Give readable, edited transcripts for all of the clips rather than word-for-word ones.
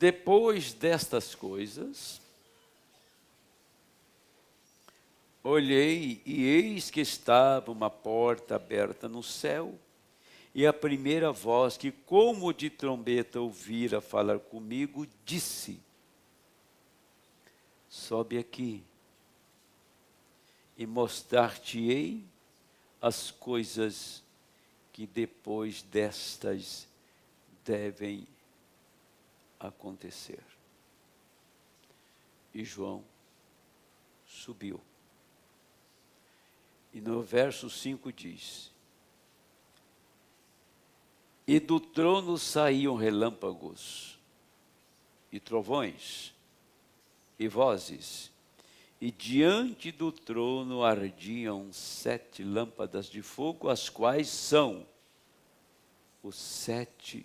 Depois destas coisas, olhei e eis que estava uma porta aberta no céu, e a primeira voz que como de trombeta ouvira falar comigo, disse: sobe aqui e mostrar-te-ei as coisas que depois destas devem acontecer. E João subiu. E no verso 5 diz: e do trono saíam relâmpagos, e trovões, e vozes, e diante do trono ardiam 7 lâmpadas de fogo, as quais são os 7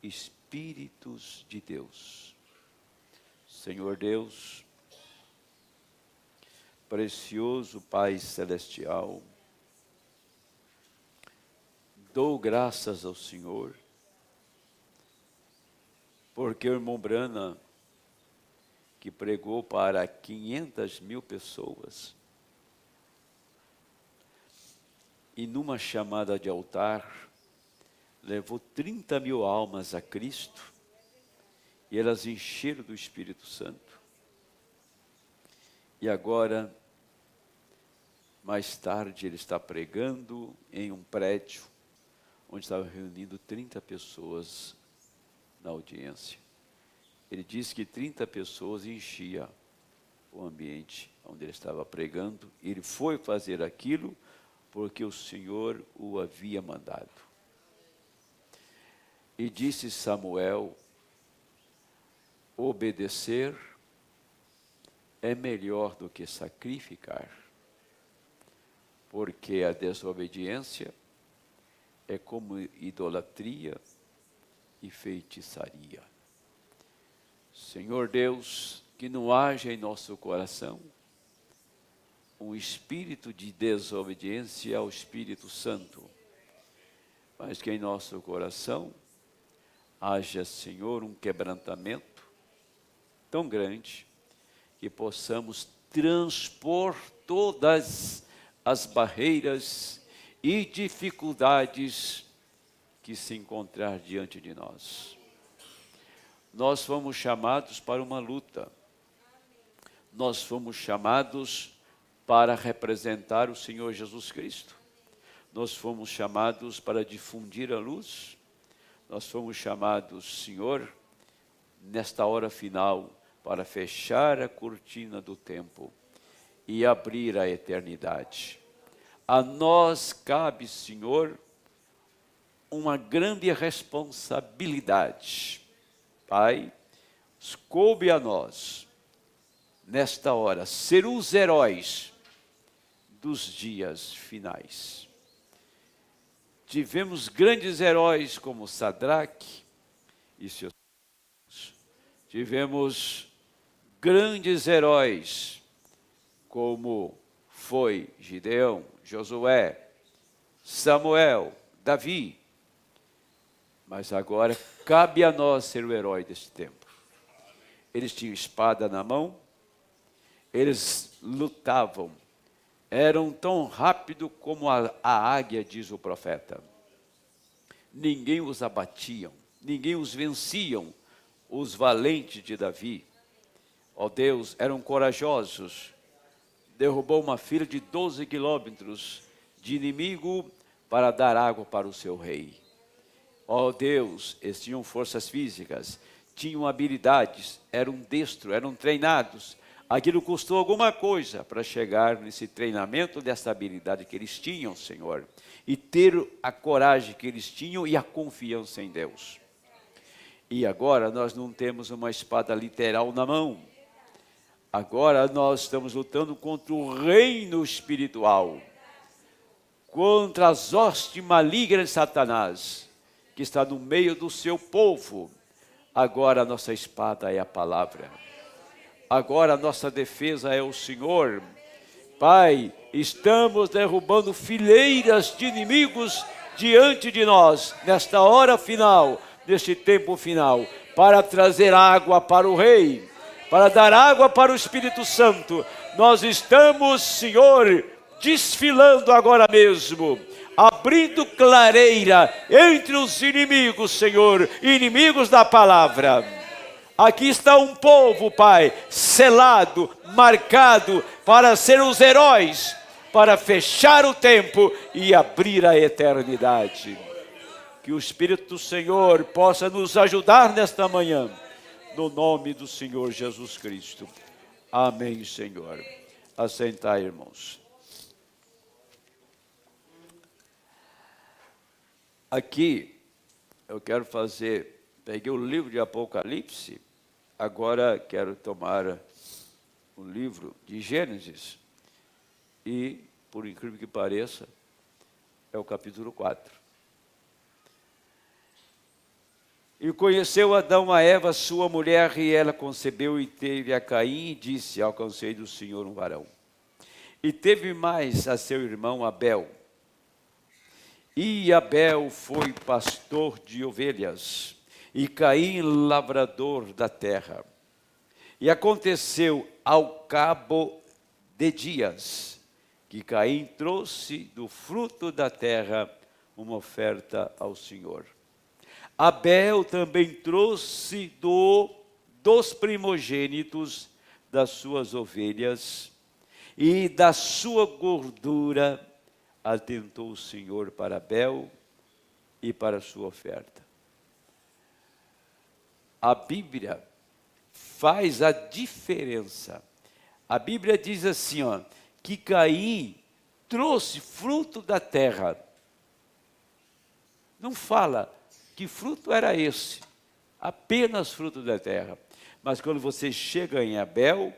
Espíritos de Deus. Senhor Deus, precioso Pai Celestial, dou graças ao Senhor, porque o irmão Brana, que pregou para 500.000 pessoas, e numa chamada de altar, levou 30.000 almas a Cristo, e elas encheram do Espírito Santo. E agora, mais tarde, ele está pregando em um prédio, onde estava reunindo 30 pessoas na audiência. Ele disse que 30 pessoas enchia o ambiente onde ele estava pregando. Ele foi fazer aquilo porque o Senhor o havia mandado. E disse Samuel: obedecer é melhor do que sacrificar, porque a desobediência é como idolatria e feitiçaria. Senhor Deus, que não haja em nosso coração um espírito de desobediência ao Espírito Santo, mas que em nosso coração haja, Senhor, um quebrantamento tão grande que possamos transpor todas as barreiras e dificuldades que se encontrar diante de nós. Nós fomos chamados para uma luta. Nós fomos chamados para representar o Senhor Jesus Cristo. Nós fomos chamados para difundir a luz. Nós fomos chamados, Senhor, nesta hora final, para fechar a cortina do tempo e abrir a eternidade. A nós cabe, Senhor, uma grande responsabilidade. Pai, coube a nós, nesta hora, ser os heróis dos dias finais. Tivemos grandes heróis como Sadraque e seus filhos. Tivemos grandes heróis como foi Gideão, Josué, Samuel, Davi. Mas agora cabe a nós ser o herói deste tempo. Eles tinham espada na mão, eles lutavam, eram tão rápidos como a águia, diz o profeta. Ninguém os abatiam, ninguém os venciam, os valentes de Davi. Ó Deus, eram corajosos. Derrubou uma fila de 12 quilômetros de inimigo para dar água para o seu rei. Ó Deus, eles tinham forças físicas, tinham habilidades, eram destros, eram treinados. Aquilo custou alguma coisa para chegar nesse treinamento dessa habilidade que eles tinham, Senhor. E ter a coragem que eles tinham e a confiança em Deus. E agora nós não temos uma espada literal na mão. Agora nós estamos lutando contra o reino espiritual. Contra as hostes malignas de Satanás, que está no meio do seu povo. Agora a nossa espada é a palavra. Agora a nossa defesa é o Senhor. Pai, estamos derrubando fileiras de inimigos diante de nós, nesta hora final, neste tempo final. para trazer água para o Rei, para dar água para o Espírito Santo. Nós estamos, Senhor, desfilando agora mesmo, abrindo clareira entre os inimigos, Senhor, inimigos da palavra. Aqui está um povo, Pai, selado, marcado para ser os heróis, para fechar o tempo e abrir a eternidade. Que o Espírito do Senhor possa nos ajudar nesta manhã, no nome do Senhor Jesus Cristo. Amém, Senhor. Assentai, irmãos. Aqui eu quero peguei o livro de Apocalipse, agora quero tomar o livro de Gênesis e, por incrível que pareça, é o capítulo 4. E conheceu Adão a Eva, sua mulher, e ela concebeu e teve a Caim, e disse: alcancei do Senhor um varão. E teve mais a seu irmão Abel. E Abel foi pastor de ovelhas, e Caim lavrador da terra. E aconteceu ao cabo de dias, que Caim trouxe do fruto da terra uma oferta ao Senhor. Abel também trouxe dos primogênitos das suas ovelhas, e da sua gordura atentou o Senhor para Abel e para a sua oferta. A Bíblia faz a diferença. A Bíblia diz assim, que Caim trouxe fruto da terra. Não fala que fruto era esse, apenas fruto da terra. Mas quando você chega em Abel,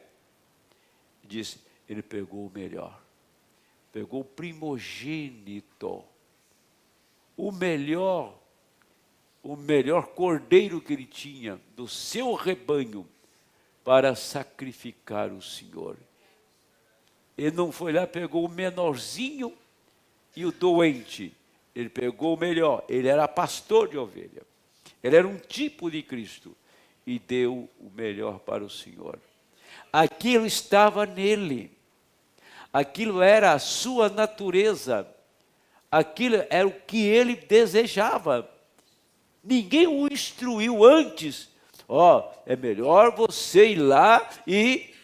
diz, ele pegou o melhor. Pegou o primogênito, o melhor cordeiro que ele tinha do seu rebanho para sacrificar o Senhor. Ele não foi lá, pegou o menorzinho e o doente. Ele pegou o melhor, ele era pastor de ovelha. Ele era um tipo de Cristo e deu o melhor para o Senhor. Aquilo estava nele. Aquilo era a sua natureza. Aquilo era o que ele desejava. Ninguém o instruiu antes. É melhor você ir lá e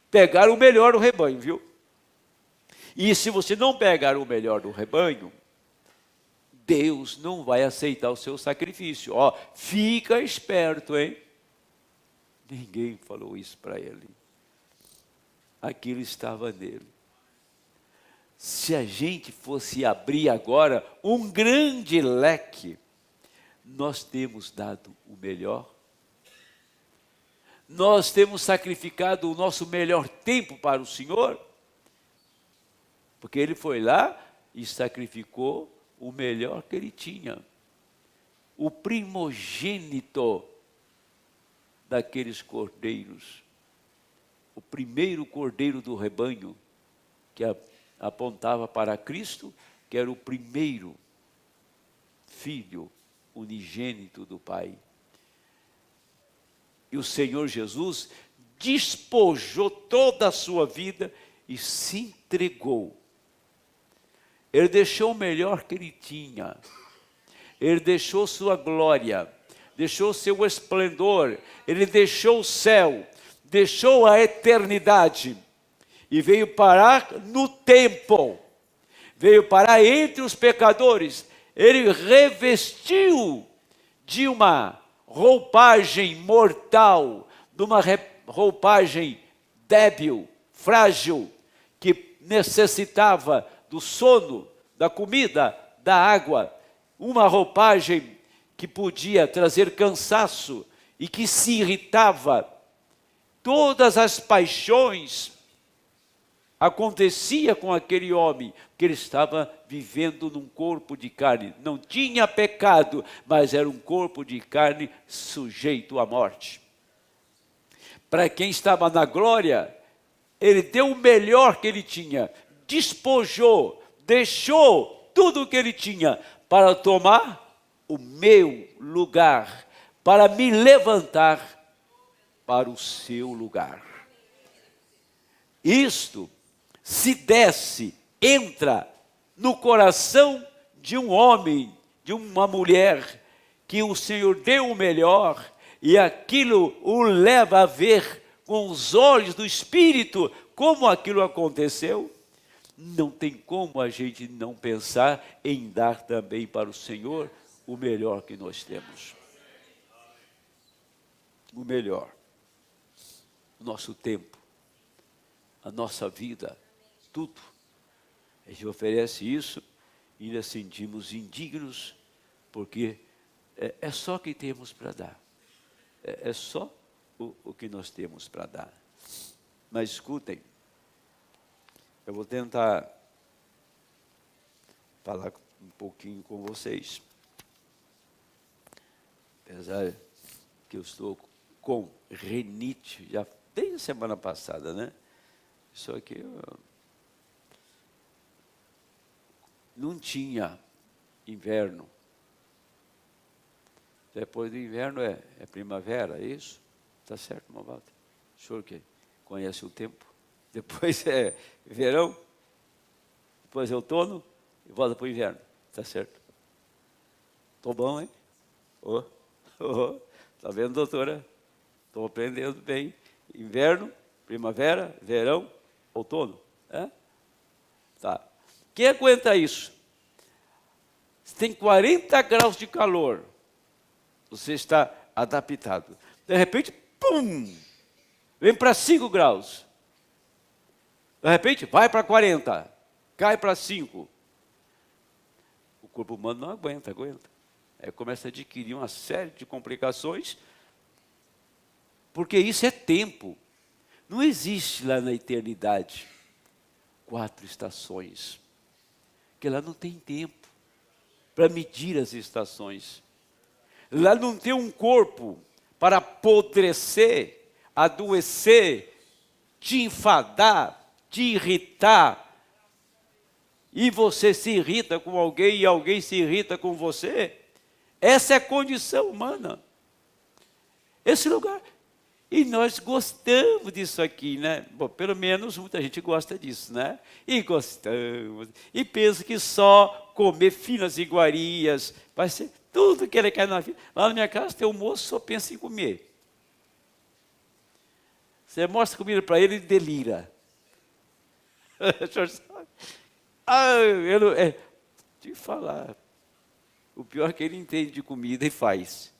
pegar o melhor do rebanho, viu? E se você não pegar o melhor do rebanho, Deus não vai aceitar o seu sacrifício. Fica esperto, hein? Ninguém falou isso para ele. Aquilo estava nele. Se a gente fosse abrir agora um grande leque, nós temos dado o melhor. Nós temos sacrificado o nosso melhor tempo para o Senhor. Porque ele foi lá e sacrificou o melhor que ele tinha. O primogênito daqueles cordeiros. O primeiro cordeiro do rebanho, que apontava para Cristo, que era o primeiro filho unigênito do Pai. E o Senhor Jesus despojou toda a sua vida e se entregou. Ele deixou o melhor que ele tinha. Ele deixou sua glória, deixou seu esplendor, ele deixou o céu, deixou a eternidade e veio parar no tempo, veio parar entre os pecadores. Ele revestiu de uma roupagem mortal, de uma roupagem débil, frágil, que necessitava do sono, da comida, da água, uma roupagem que podia trazer cansaço e que se irritava. Todas as paixões acontecia com aquele homem, que ele estava vivendo num corpo de carne. Não tinha pecado, mas era um corpo de carne sujeito à morte. Para quem estava na glória, ele deu o melhor que ele tinha, despojou, deixou tudo o que ele tinha para tomar o meu lugar, para me levantar para o seu lugar. Isto se desce, entra no coração de um homem, de uma mulher, que o Senhor deu o melhor, e aquilo o leva a ver com os olhos do Espírito como aquilo aconteceu. Não tem como a gente não pensar em dar também para o Senhor o melhor que nós temos. O melhor. O nosso tempo, a nossa vida, tudo. A gente oferece isso e ainda sentimos indignos, porque é só o que temos para dar. É só o que nós temos para dar. Mas escutem, eu vou tentar falar um pouquinho com vocês. Apesar que eu estou com rinite, já desde a semana passada, né? Só que eu não tinha inverno. Depois do inverno é primavera, é isso? Está certo, Malvado? O senhor que conhece o tempo. Depois é verão, depois é outono e volta para o inverno. Está certo? Estou bom, hein? Está vendo, doutora? Estou aprendendo bem. Inverno, primavera, verão, outono. Tá. Quem aguenta isso? Se tem 40 graus de calor, você está adaptado. De repente, pum! Vem para 5 graus. De repente, vai para 40. Cai para 5. O corpo humano não aguenta. Aí começa a adquirir uma série de complicações, porque isso é tempo. Não existe lá na eternidade 4 estações, porque lá não tem tempo para medir as estações. Lá não tem um corpo para apodrecer, adoecer, te enfadar, te irritar. E você se irrita com alguém e alguém se irrita com você. Essa é a condição humana. Esse lugar. E nós gostamos disso aqui, né? Bom, pelo menos muita gente gosta disso, né? E gostamos. E pensa que só comer finas iguarias vai ser tudo que ele quer na vida. Lá na minha casa tem um moço que só pensa em comer. Você mostra comida para ele, ele delira. O senhor sabe? Deixa eu falar. O pior é que ele entende de comida e faz.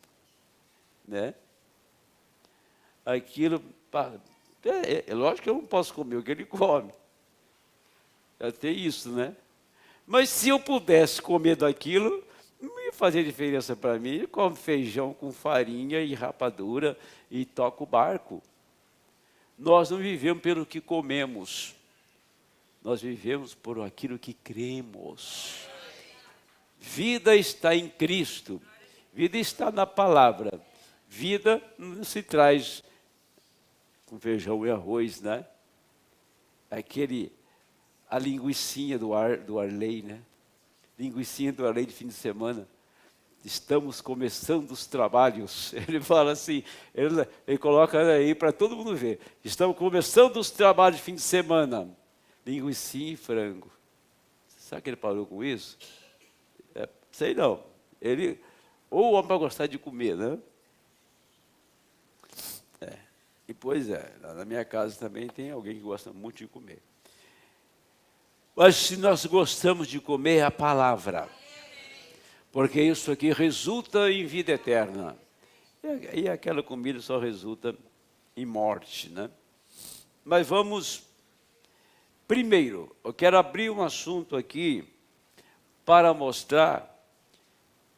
Né? Aquilo, lógico que eu não posso comer o que ele come. Já tem isso, né? Mas se eu pudesse comer daquilo, não ia fazer diferença para mim. Eu como feijão com farinha e rapadura e toco o barco. Nós não vivemos pelo que comemos. Nós vivemos por aquilo que cremos. Vida está em Cristo. Vida está na palavra. Vida não se traz com feijão e arroz, né? A linguicinha do Arley, né? Linguicinha do Arley de fim de semana. Estamos começando os trabalhos. Ele fala assim, ele coloca aí para todo mundo ver. Estamos começando os trabalhos de fim de semana. Linguicinha e frango. Sabe que ele parou com isso? Sei não. Ou o homem vai gostar de comer, né? E pois lá na minha casa também tem alguém que gosta muito de comer. Mas se nós gostamos de comer, é a palavra. Porque isso aqui resulta em vida eterna. E aquela comida só resulta em morte, né? Mas vamos... Primeiro, eu quero abrir um assunto aqui para mostrar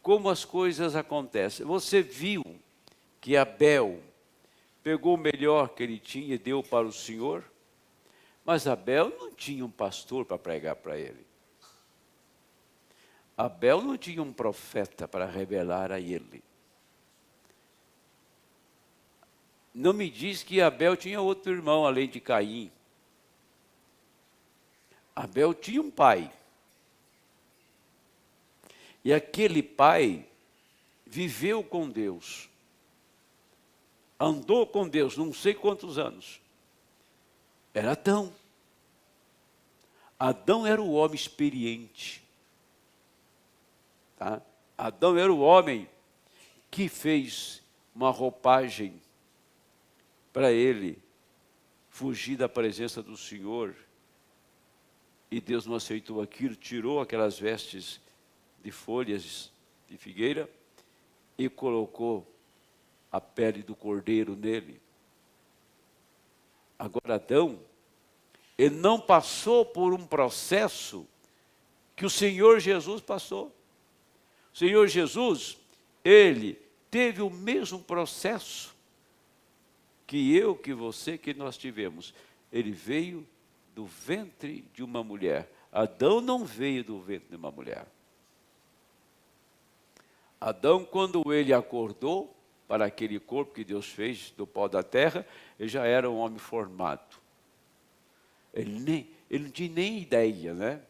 como as coisas acontecem. Você viu que Abel pegou o melhor que ele tinha e deu para o Senhor? Mas Abel não tinha um pastor para pregar para ele. Abel não tinha um profeta para revelar a ele. Não me diz que Abel tinha outro irmão além de Caim. Abel tinha um pai. E aquele pai viveu com Deus. andou com Deus não sei quantos anos, era Adão. Adão era o homem experiente. Tá? Adão era o homem que fez uma roupagem para ele fugir da presença do Senhor. E Deus não aceitou aquilo, tirou aquelas vestes de folhas de figueira e colocou a pele do cordeiro nele. Agora Adão, ele não passou por um processo que o Senhor Jesus passou. O Senhor Jesus, ele teve o mesmo processo que eu, que você, que nós tivemos. Ele veio do ventre de uma mulher. Adão não veio do ventre de uma mulher. Adão, quando ele acordou para aquele corpo que Deus fez do pó da terra, ele já era um homem formado. Ele não tinha nem ideia, né,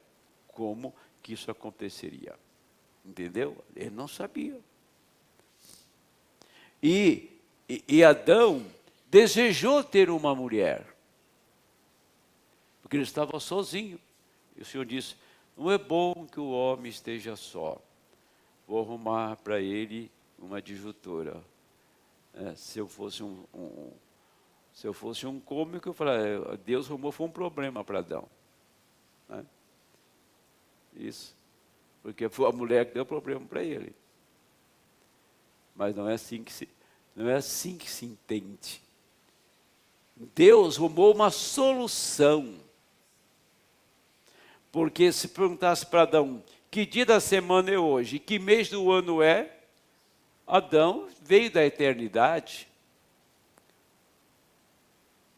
como que isso aconteceria. Entendeu? Ele não sabia. E Adão desejou ter uma mulher, porque ele estava sozinho. E o Senhor disse, não é bom que o homem esteja só. Vou arrumar para ele uma adjutora. Se eu fosse um cômico, eu falaria, Deus arrumou, foi um problema para Adão. Né? Isso. Porque foi a mulher que deu problema para ele. Mas não é assim que se entende. Deus arrumou uma solução. Porque se perguntasse para Adão, que dia da semana é hoje? Que mês do ano é? Adão veio da eternidade.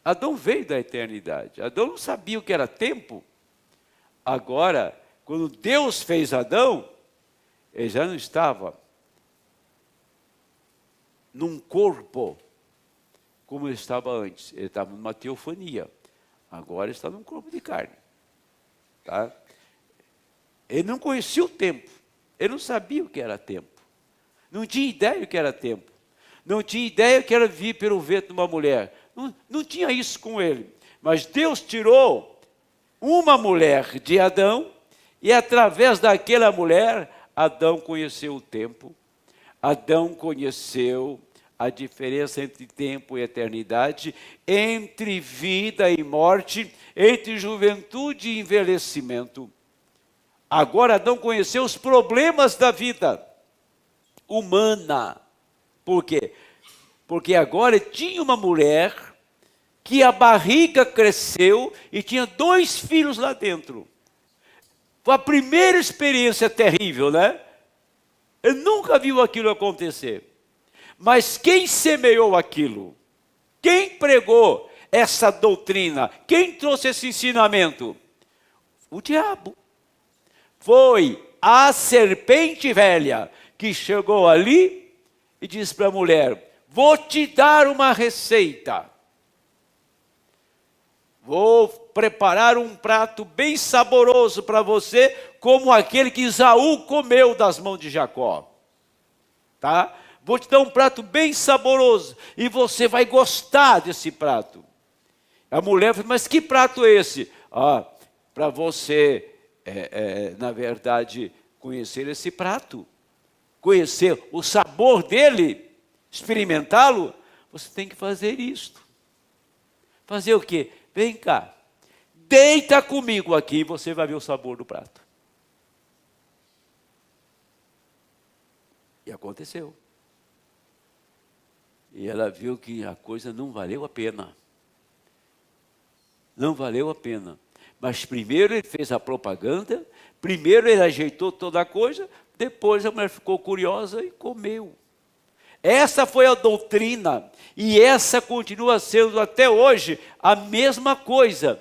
Adão veio da eternidade. Adão não sabia o que era tempo. Agora, quando Deus fez Adão, ele já não estava num corpo como ele estava antes. Ele estava numa teofania. Agora ele está num corpo de carne. Tá? Ele não conhecia o tempo. Ele não sabia o que era tempo. Não tinha ideia do que era tempo. Não tinha ideia do que era vir pelo ventre de uma mulher. Não tinha isso com ele. Mas Deus tirou uma mulher de Adão e através daquela mulher, Adão conheceu o tempo. Adão conheceu a diferença entre tempo e eternidade, entre vida e morte, entre juventude e envelhecimento. Agora Adão conheceu os problemas da vida humana. Por quê? Porque agora tinha uma mulher que a barriga cresceu e tinha 2 filhos lá dentro. Foi a primeira experiência terrível, né? Ele nunca viu aquilo acontecer. Mas quem semeou aquilo? Quem pregou essa doutrina? Quem trouxe esse ensinamento? O diabo. Foi a serpente velha que chegou ali e disse para a mulher, vou te dar uma receita. Vou preparar um prato bem saboroso para você, como aquele que Esaú comeu das mãos de Jacó. Tá? Vou te dar um prato bem saboroso e você vai gostar desse prato. A mulher falou, mas que prato é esse? Para você, na verdade, conhecer esse prato, conhecer o sabor dele, experimentá-lo, você tem que fazer isto. Fazer o quê? Vem cá, deita comigo aqui e você vai ver o sabor do prato. E aconteceu. E ela viu que a coisa não valeu a pena. Não valeu a pena. Mas primeiro ele fez a propaganda, primeiro ele ajeitou toda a coisa, depois a mulher ficou curiosa e comeu. Essa foi a doutrina, e essa continua sendo até hoje a mesma coisa.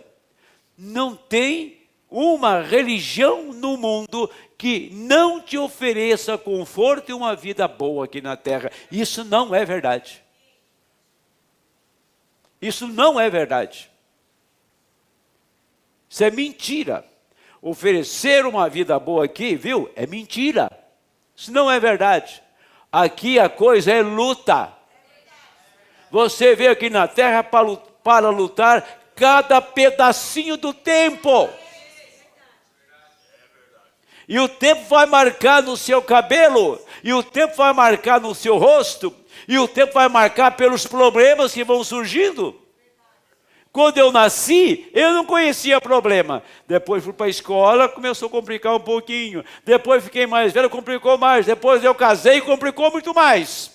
Não tem uma religião no mundo que não te ofereça conforto e uma vida boa aqui na terra. Isso não é verdade. Isso não é verdade. Isso é mentira. Oferecer uma vida boa aqui, viu? É mentira. Isso não é verdade. Aqui a coisa é luta. Você veio aqui na terra para lutar cada pedacinho do tempo. E o tempo vai marcar no seu cabelo, e o tempo vai marcar no seu rosto, e o tempo vai marcar pelos problemas que vão surgindo. Quando eu nasci, eu não conhecia problema. Depois fui para a escola, começou a complicar um pouquinho. Depois fiquei mais velho, complicou mais. Depois eu casei, complicou muito mais.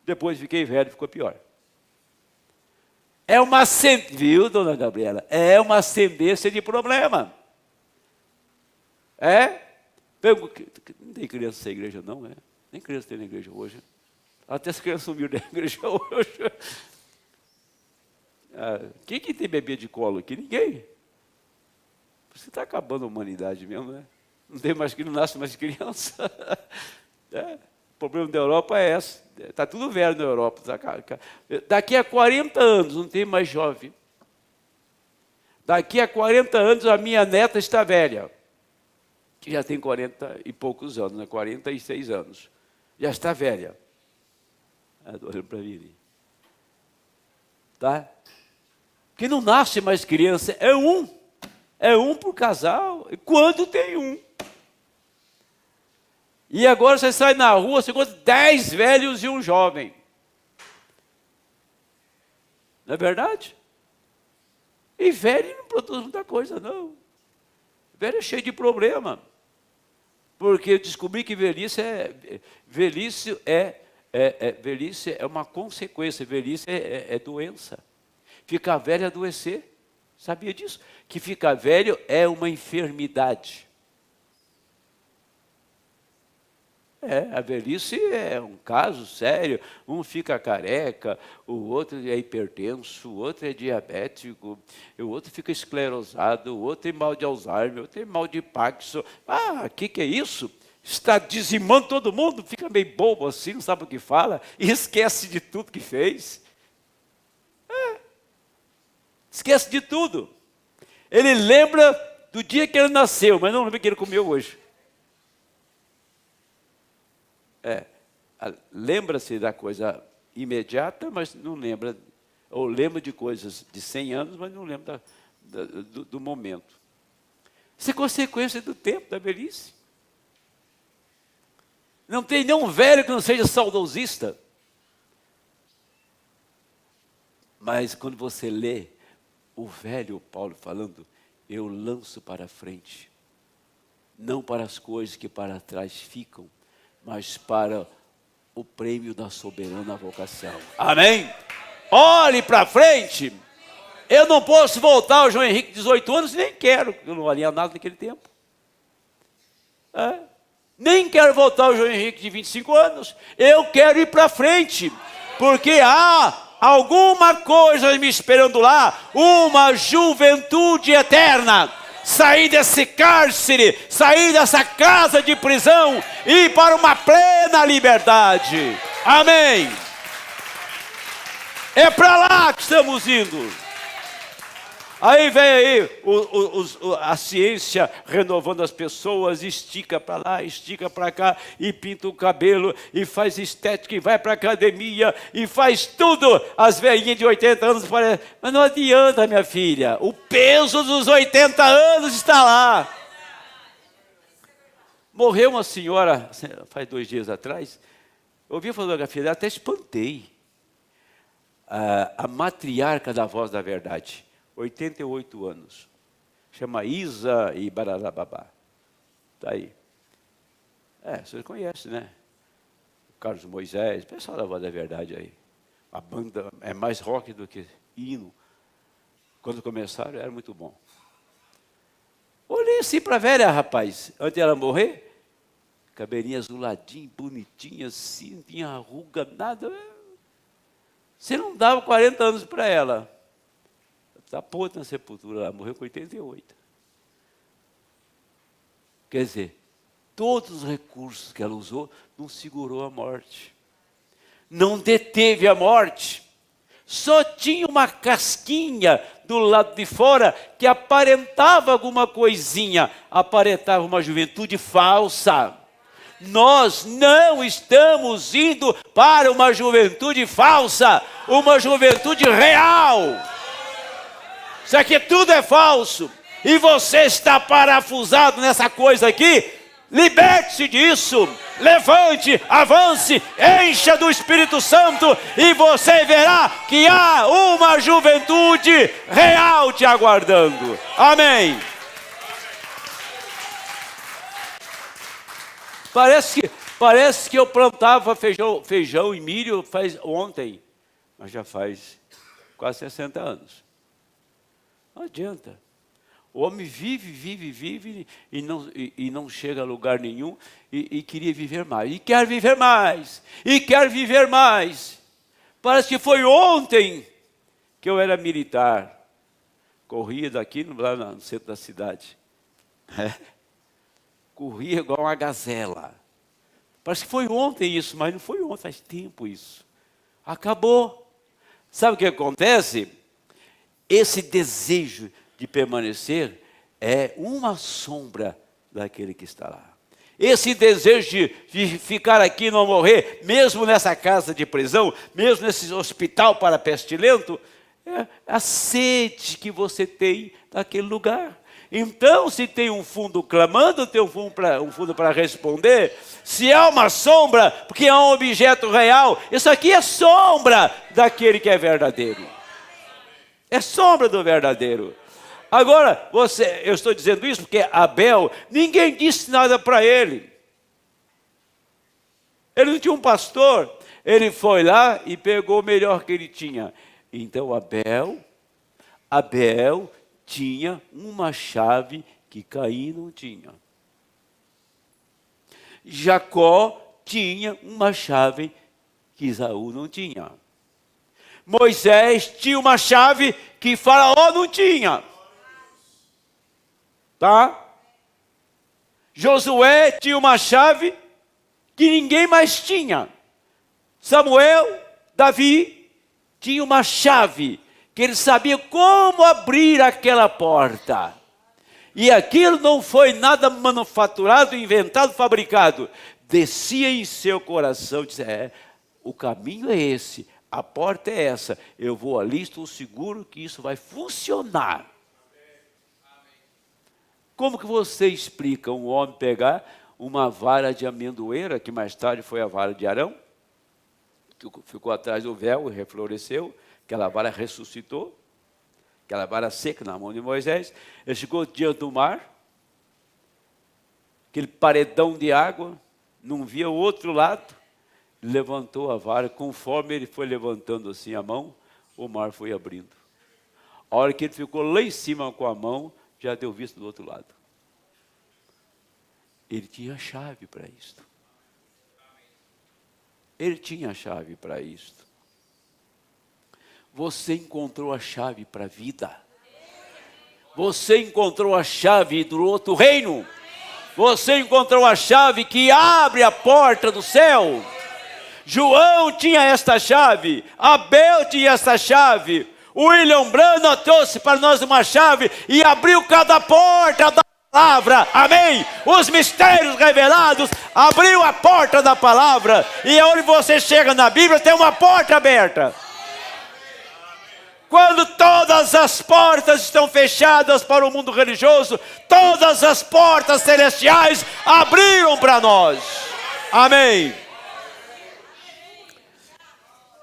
Depois fiquei velho, ficou pior. Viu, dona Gabriela? É uma ascendência de problema. Não tem criança nessa igreja não, Nem criança tem na igreja hoje. Até as crianças sumiram da igreja hoje. Quem que tem bebê de colo aqui? Ninguém. Você está acabando a humanidade mesmo, né? Não tem mais que não nasce mais criança. O problema da Europa é esse. Está tudo velho na Europa. Daqui a 40 anos não tem mais jovem. Daqui a 40 anos a minha neta está velha. Que já tem 40 e poucos anos, né? 46 anos. Já está velha. Estou olhando para mim. Tá? Porque não nasce mais criança, é um por casal, e quando tem um. E agora você sai na rua, você encontra 10 velhos e um jovem. Não é verdade? E velho não produz muita coisa, não. Velho é cheio de problema. Porque eu descobri que velhice é uma consequência, velhice é doença. Ficar velho é adoecer. Sabia disso? Que ficar velho é uma enfermidade. A velhice é um caso sério. Um fica careca, o outro é hipertenso, o outro é diabético, o outro fica esclerosado, o outro tem mal de Alzheimer, o outro tem mal de Parkinson. Que é isso? Está dizimando todo mundo, fica meio bobo assim, não sabe o que fala, e esquece de tudo que fez. Esquece de tudo. Ele lembra do dia que ele nasceu, mas não lembra que ele comeu hoje. Lembra-se da coisa imediata, mas não lembra. Ou lembra de coisas de 100 anos, mas não lembra do momento. Isso é consequência do tempo, da velhice. Não tem nenhum velho que não seja saudosista. Mas quando você lê o velho Paulo falando, eu lanço para frente, não para as coisas que para trás ficam, mas para o prêmio da soberana vocação. Amém? Olhe para frente. Eu não posso voltar ao João Henrique de 18 anos, nem quero, eu não valia nada naquele tempo. Nem quero voltar ao João Henrique de 25 anos, eu quero ir para frente, porque há alguma coisa me esperando lá, uma juventude eterna. Sair desse cárcere, sair dessa casa de prisão e ir para uma plena liberdade. Amém. É para lá que estamos indo. Aí vem a ciência renovando as pessoas, estica para lá, estica para cá, e pinta o cabelo, e faz estética, e vai para a academia, e faz tudo. As velhinhas de 80 anos parecem, mas não adianta, minha filha, o peso dos 80 anos está lá. Morreu uma senhora, faz 2 dias atrás, eu ouvi a fotografia dela, até espantei. A matriarca da Voz da Verdade. 88 anos. Chama Isa e Bararababá. Está aí. Você conhece, né? O Carlos Moisés, o pessoal da Voz da Verdade aí. A banda é mais rock do que hino. Quando começaram, era muito bom. Olhei assim para a velha, rapaz, antes dela morrer, cabelinho azuladinho, bonitinho assim, não tinha ruga, nada. Você não dava 40 anos para ela. Está podre na sepultura, ela morreu com 88. Quer dizer, todos os recursos que ela usou não segurou a morte. Não deteve a morte. Só tinha uma casquinha do lado de fora que aparentava alguma coisinha, aparentava uma juventude falsa. Nós não estamos indo para uma juventude falsa, uma juventude real. Isso aqui tudo é falso. E você está parafusado nessa coisa aqui. Liberte-se disso. Levante, avance, encha do Espírito Santo e você verá que há uma juventude real te aguardando. Amém. Parece que eu plantava feijão e milho ontem, mas já faz quase 60 anos. Não adianta. O homem vive e não chega a lugar nenhum e queria viver mais. E quer viver mais. E quer viver mais. Parece que foi ontem que eu era militar. Corria daqui lá no centro da cidade. Corria igual uma gazela. Parece que foi ontem isso, mas não foi ontem, faz tempo isso. Acabou. Sabe o que acontece? Esse desejo de permanecer é uma sombra daquele que está lá. Esse desejo de ficar aqui e não morrer, mesmo nessa casa de prisão, mesmo nesse hospital para pestilento, é a sede que você tem naquele lugar. Então, se tem um fundo clamando, tem um fundo para responder. Se há uma sombra, porque há um objeto real, isso aqui é sombra daquele que é verdadeiro. É sombra do verdadeiro. Agora, eu estou dizendo isso porque Abel, ninguém disse nada para ele. Ele não tinha um pastor. Ele foi lá e pegou o melhor que ele tinha. Então Abel tinha uma chave que Caim não tinha. Jacó tinha uma chave que Esaú não tinha. Moisés tinha uma chave que Faraó não tinha. Tá? Josué tinha uma chave que ninguém mais tinha. Samuel, Davi, tinha uma chave que ele sabia como abrir aquela porta. E aquilo não foi nada manufaturado, inventado, fabricado. Descia em seu coração, dizia, o caminho é esse, a porta é essa. Eu vou ali, estou seguro que isso vai funcionar. Como que você explica um homem pegar uma vara de amendoeira, que mais tarde foi a vara de Arão, que ficou atrás do véu e refloresceu, aquela vara ressuscitou, aquela vara seca na mão de Moisés, ele chegou diante do mar, aquele paredão de água, não via o outro lado, levantou a vara, conforme ele foi levantando assim a mão, o mar foi abrindo. A hora que ele ficou lá em cima com a mão, já deu vista do outro lado. Ele tinha a chave para isto. Ele tinha a chave para isto. Você encontrou a chave para a vida. Você encontrou a chave do outro reino. Você encontrou a chave que abre a porta do céu. João tinha esta chave. Abel tinha esta chave. William Branham trouxe para nós uma chave e abriu cada porta da palavra, amém? Os mistérios revelados, abriu a porta da palavra, e onde você chega na Bíblia tem uma porta aberta. Quando todas as portas estão fechadas para o mundo religioso, todas as portas celestiais abriram para nós, amém?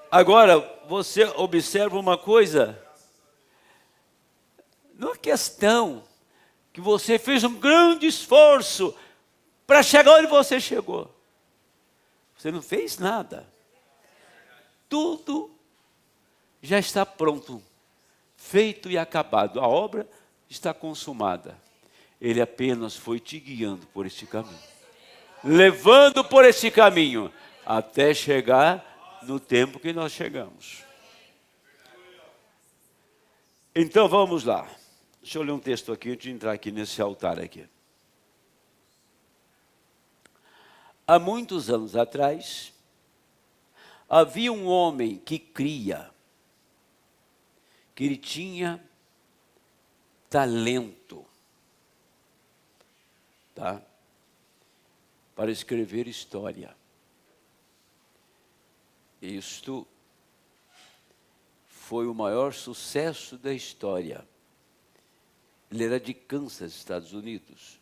Agora, você observa uma coisa, não é questão que você fez um grande esforço para chegar onde você chegou. Você não fez nada. Tudo já está pronto, feito e acabado. A obra está consumada. Ele apenas foi te guiando por este caminho. Levando por este caminho, até chegar no tempo que nós chegamos. Então vamos lá. Deixa eu ler um texto aqui antes de entrar aqui nesse altar aqui. Há muitos anos atrás, havia um homem que cria, que ele tinha talento, tá? para escrever história. Isto foi o maior sucesso da história. Ele era de Kansas, Estados Unidos,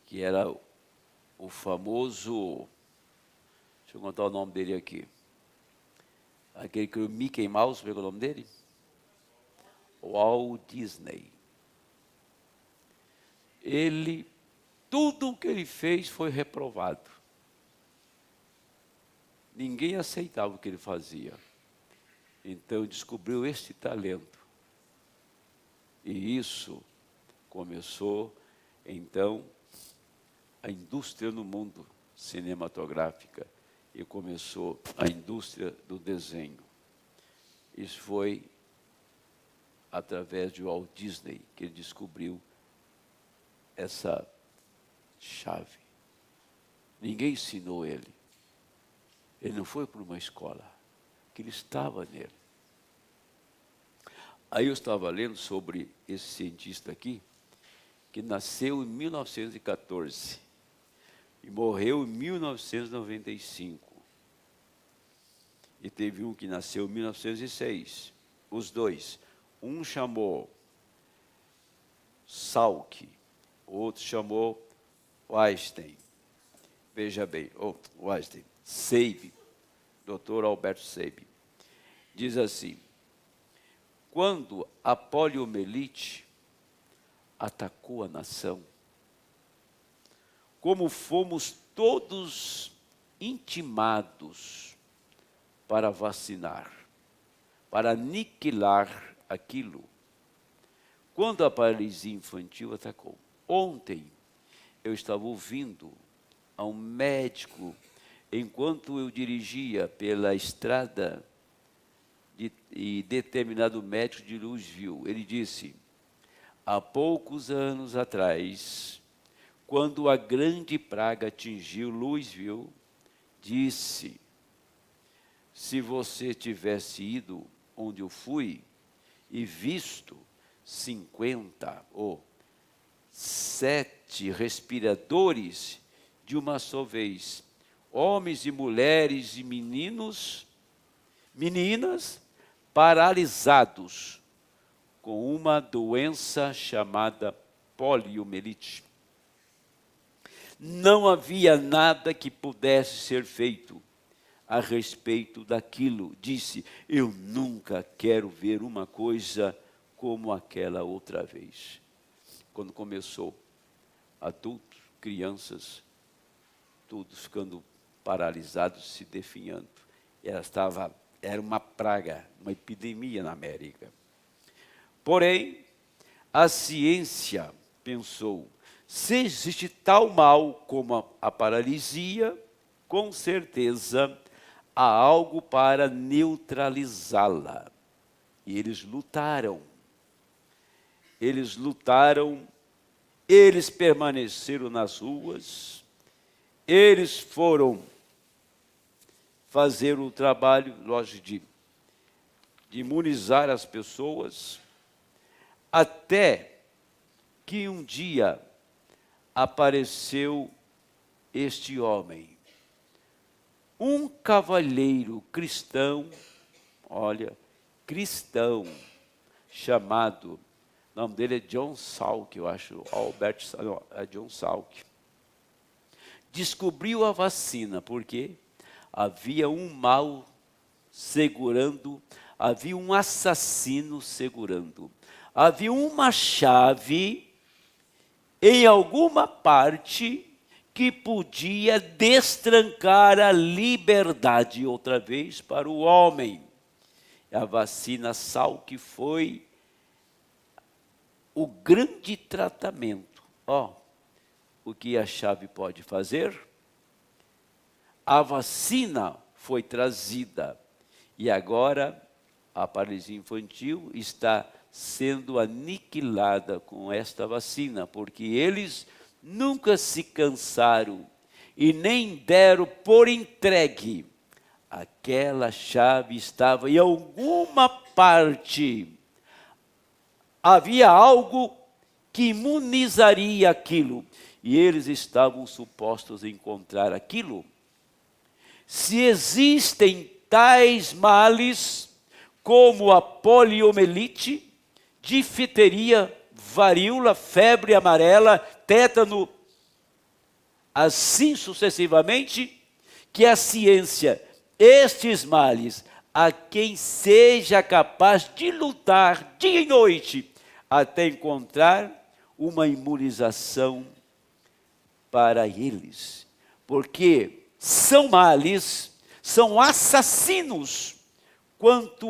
que era o famoso, deixa eu contar o nome dele aqui, aquele que o Mickey Mouse, pegou o nome dele? Walt Disney. Tudo o que ele fez foi reprovado. Ninguém aceitava o que ele fazia. Então descobriu este talento. E isso começou, então, a indústria no mundo cinematográfica. E começou a indústria do desenho. Isso foi através de Walt Disney que ele descobriu essa chave. Ninguém ensinou ele. Ele não foi para uma escola, que ele estava nele. Aí eu estava lendo sobre esse cientista aqui, que nasceu em 1914 e morreu em 1995. E teve um que nasceu em 1906, os dois. Um chamou Salk, o outro chamou Einstein. Veja bem, Einstein. Seib, Dr. Alberto Seib, diz assim: quando a poliomielite atacou a nação, como fomos todos intimados para vacinar, para aniquilar aquilo, quando a paralisia infantil atacou. Ontem eu estava ouvindo a um médico, enquanto eu dirigia pela estrada, e determinado médico de Louisville, ele disse: há poucos anos atrás, quando a grande praga atingiu Louisville, disse: se você tivesse ido onde eu fui e visto 50 ou 7 respiradores de uma só vez, homens e mulheres e meninas paralisados com uma doença chamada poliomielite. Não havia nada que pudesse ser feito a respeito daquilo. Disse: eu nunca quero ver uma coisa como aquela outra vez. Quando começou, adultos, crianças, todos ficando paralisados, se definhando. Era uma praga, uma epidemia na América. Porém, a ciência pensou: se existe tal mal como a paralisia, com certeza há algo para neutralizá-la. E eles lutaram, eles permaneceram nas ruas, eles foram fazer o trabalho, lógico, de imunizar as pessoas, até que um dia apareceu este homem, um cavalheiro cristão, chamado, o nome dele é John Salk, eu acho, John Salk. Descobriu a vacina, porque havia um mal segurando, havia um assassino segurando, havia uma chave em alguma parte que podia destrancar a liberdade outra vez para o homem. A vacina Salk foi o grande tratamento. O que a chave pode fazer? A vacina foi trazida e agora a paralisia infantil está sendo aniquilada com esta vacina, porque eles nunca se cansaram e nem deram por entregue. Aquela chave estava em alguma parte. Havia algo que imunizaria aquilo. e eles estavam supostos a encontrar aquilo. Se existem tais males como a poliomielite, difteria, varíola, febre amarela, tétano, assim sucessivamente, que a ciência, estes males, a quem seja capaz de lutar dia e noite, até encontrar uma imunização para eles. Porque são males, são assassinos, quanto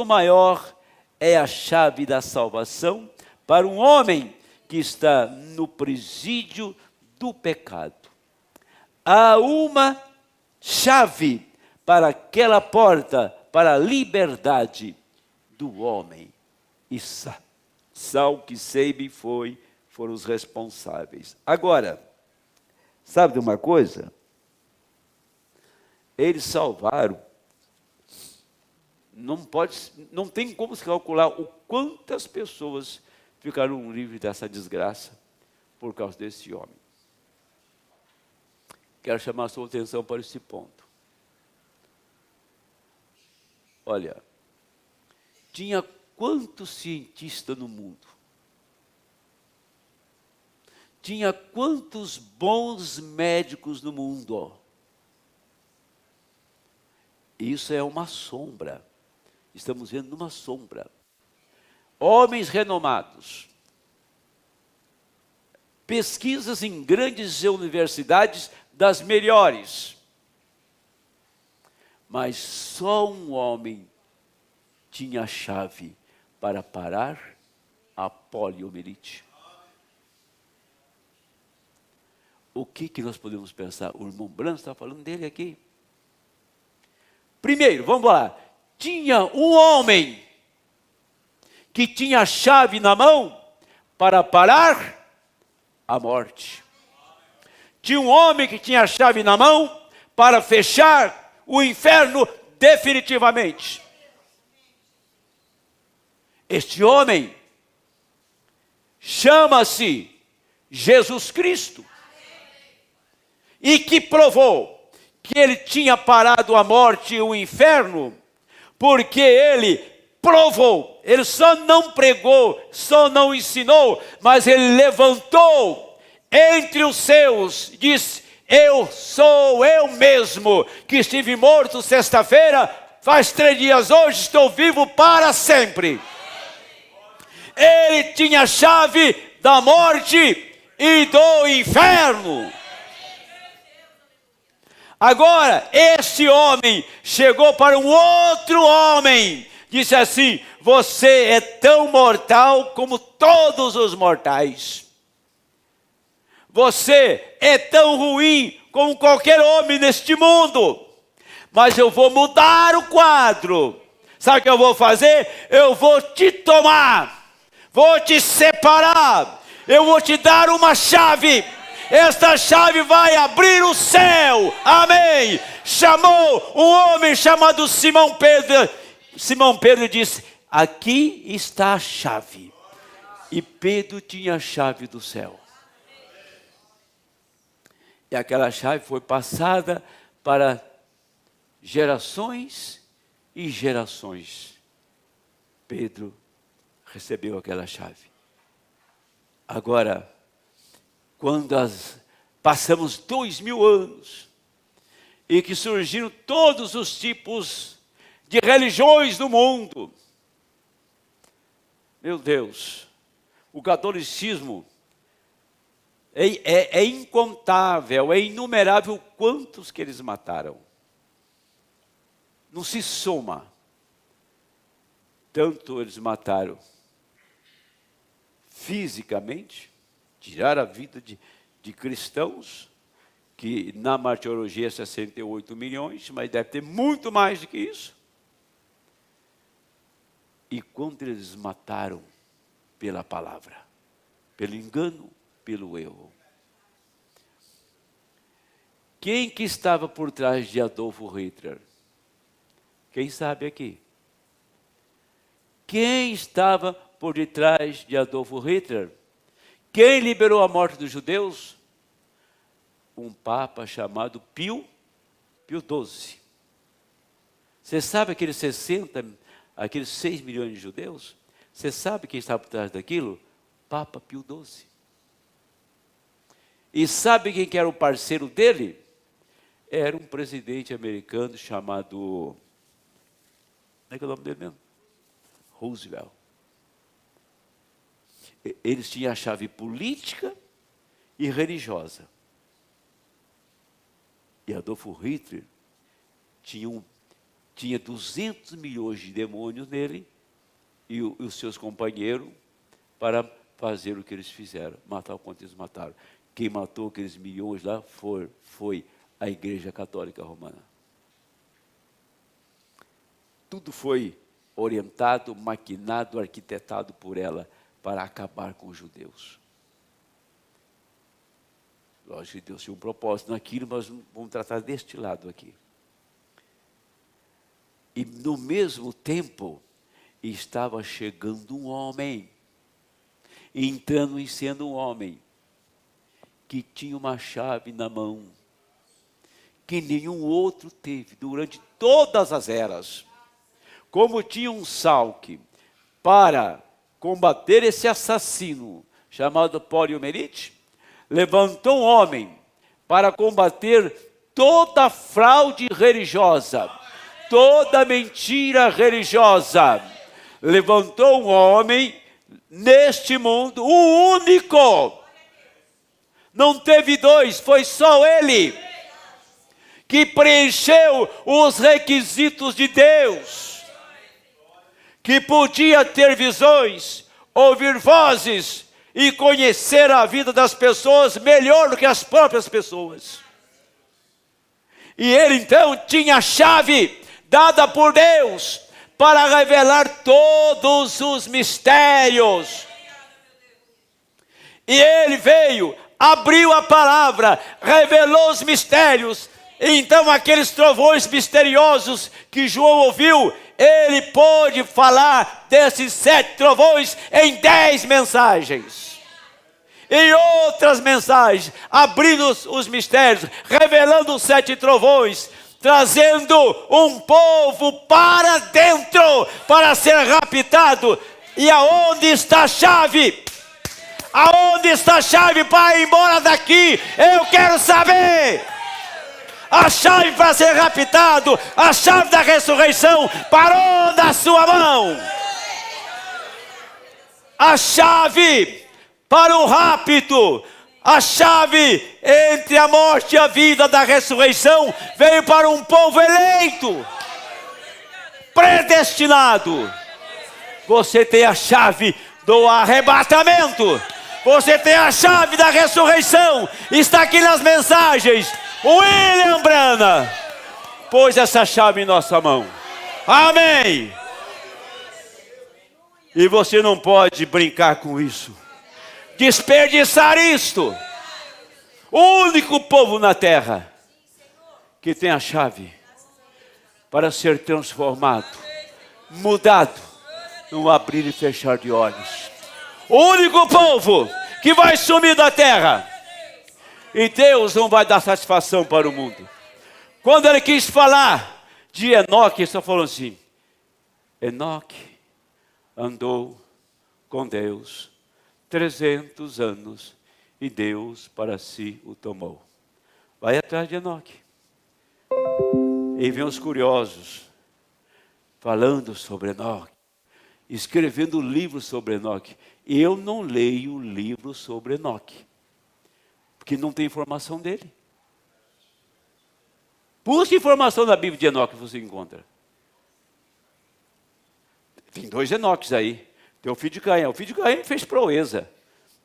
maior é a chave da salvação para um homem que está no presídio do pecado. Há uma chave para aquela porta, para a liberdade do homem. E Salque-Seib foram os responsáveis. Agora, sabe de uma coisa? Eles salvaram. Não tem como se calcular o quantas pessoas ficaram livres dessa desgraça por causa desse homem. Quero chamar a sua atenção para esse ponto. Olha, tinha quantos cientistas no mundo? Tinha quantos bons médicos no mundo? Isso é uma sombra. Estamos vendo uma sombra. Homens renomados. Pesquisas em grandes universidades das melhores. Mas só um homem tinha a chave para parar a poliomielite. O que nós podemos pensar? O irmão Branco está falando dele aqui. Primeiro, vamos lá. Tinha um homem que tinha a chave na mão para parar a morte. Tinha um homem que tinha a chave na mão para fechar o inferno definitivamente. Este homem chama-se Jesus Cristo. E que provou que ele tinha parado a morte e o inferno, porque ele provou, ele só não pregou, só não ensinou, mas ele levantou entre os seus, disse: eu sou eu mesmo, que estive morto sexta-feira, faz 3 dias hoje, estou vivo para sempre. Ele tinha a chave da morte e do inferno. Agora, este homem chegou para um outro homem, disse assim: você é tão mortal como todos os mortais. Você é tão ruim como qualquer homem neste mundo. Mas eu vou mudar o quadro. Sabe o que eu vou fazer? Eu vou te tomar, vou te separar, eu vou te dar uma chave. Esta chave vai abrir o céu. Amém. Chamou um homem chamado Simão Pedro. Simão Pedro disse: aqui está a chave. E Pedro tinha a chave do céu. E aquela chave foi passada para gerações e gerações. Pedro recebeu aquela chave. Agora, quando passamos 2000 anos, e que surgiram todos os tipos de religiões no mundo, meu Deus, o catolicismo é incontável, é inumerável quantos que eles mataram. Não se soma. Tanto eles mataram fisicamente, tiraram a vida de cristãos, que na martirologia é 68 milhões, mas deve ter muito mais do que isso. E quando eles mataram pela palavra, pelo engano, pelo erro. Quem que estava por trás de Adolfo Hitler? Quem sabe aqui? Quem estava por detrás de Adolfo Hitler? Quem liberou a morte dos judeus? Um papa chamado Pio XII. Você sabe aqueles 6 milhões de judeus? Você sabe quem está por trás daquilo? Papa Pio XII. E sabe quem que era o parceiro dele? Era um presidente americano chamado... Como é que é o nome dele mesmo? Roosevelt. Eles tinham a chave política e religiosa. E Adolfo Hitler tinha 200 milhões de demônios nele e os seus companheiros para fazer o que eles fizeram, matar o quanto eles mataram. Quem matou aqueles milhões lá foi a Igreja Católica Romana. Tudo foi orientado, maquinado, arquitetado por ela para acabar com os judeus. Lógico que Deus tinha um propósito naquilo, mas vamos tratar deste lado aqui. E no mesmo tempo, estava chegando um homem, entrando e sendo um homem, que tinha uma chave na mão, que nenhum outro teve durante todas as eras. Como tinha um Salque para combater esse assassino chamado Poliomelite, levantou um homem para combater toda fraude religiosa, toda mentira religiosa. Levantou um homem neste mundo, o único. Não teve dois, foi só ele que preencheu os requisitos de Deus, que podia ter visões, ouvir vozes e conhecer a vida das pessoas melhor do que as próprias pessoas. E ele então tinha a chave dada por Deus para revelar todos os mistérios. E ele veio, abriu a palavra, revelou os mistérios. E então aqueles trovões misteriosos que João ouviu, ele pôde falar desses 7 trovões em 10 mensagens. Em outras mensagens, abrindo os mistérios, revelando os 7 trovões, trazendo um povo para dentro, para ser raptado. E aonde está a chave? Aonde está a chave para ir embora daqui? Eu quero saber. A chave para ser raptado, a chave da ressurreição parou na sua mão. A chave para o rapto, a chave entre a morte e a vida da ressurreição veio para um povo eleito, predestinado. Você tem a chave do arrebatamento, você tem a chave da ressurreição, está aqui nas mensagens. William Branham pôs essa chave em nossa mão. Amém. E você não pode brincar com isso, desperdiçar isto. O único povo na terra que tem a chave para ser transformado, mudado, num abrir e fechar de olhos. O único povo que vai sumir da terra. E Deus não vai dar satisfação para o mundo. Quando ele quis falar de Enoque, ele só falou assim: Enoque andou com Deus 300 anos e Deus para si o tomou. Vai atrás de Enoque. E vem os curiosos falando sobre Enoque, escrevendo livros sobre Enoque. Eu não leio livros sobre Enoque, porque não tem informação dele. Busque informação na Bíblia de Enoque, você encontra. Tem 2 Enoques aí. Tem o filho de Caim. O filho de Caim fez proeza,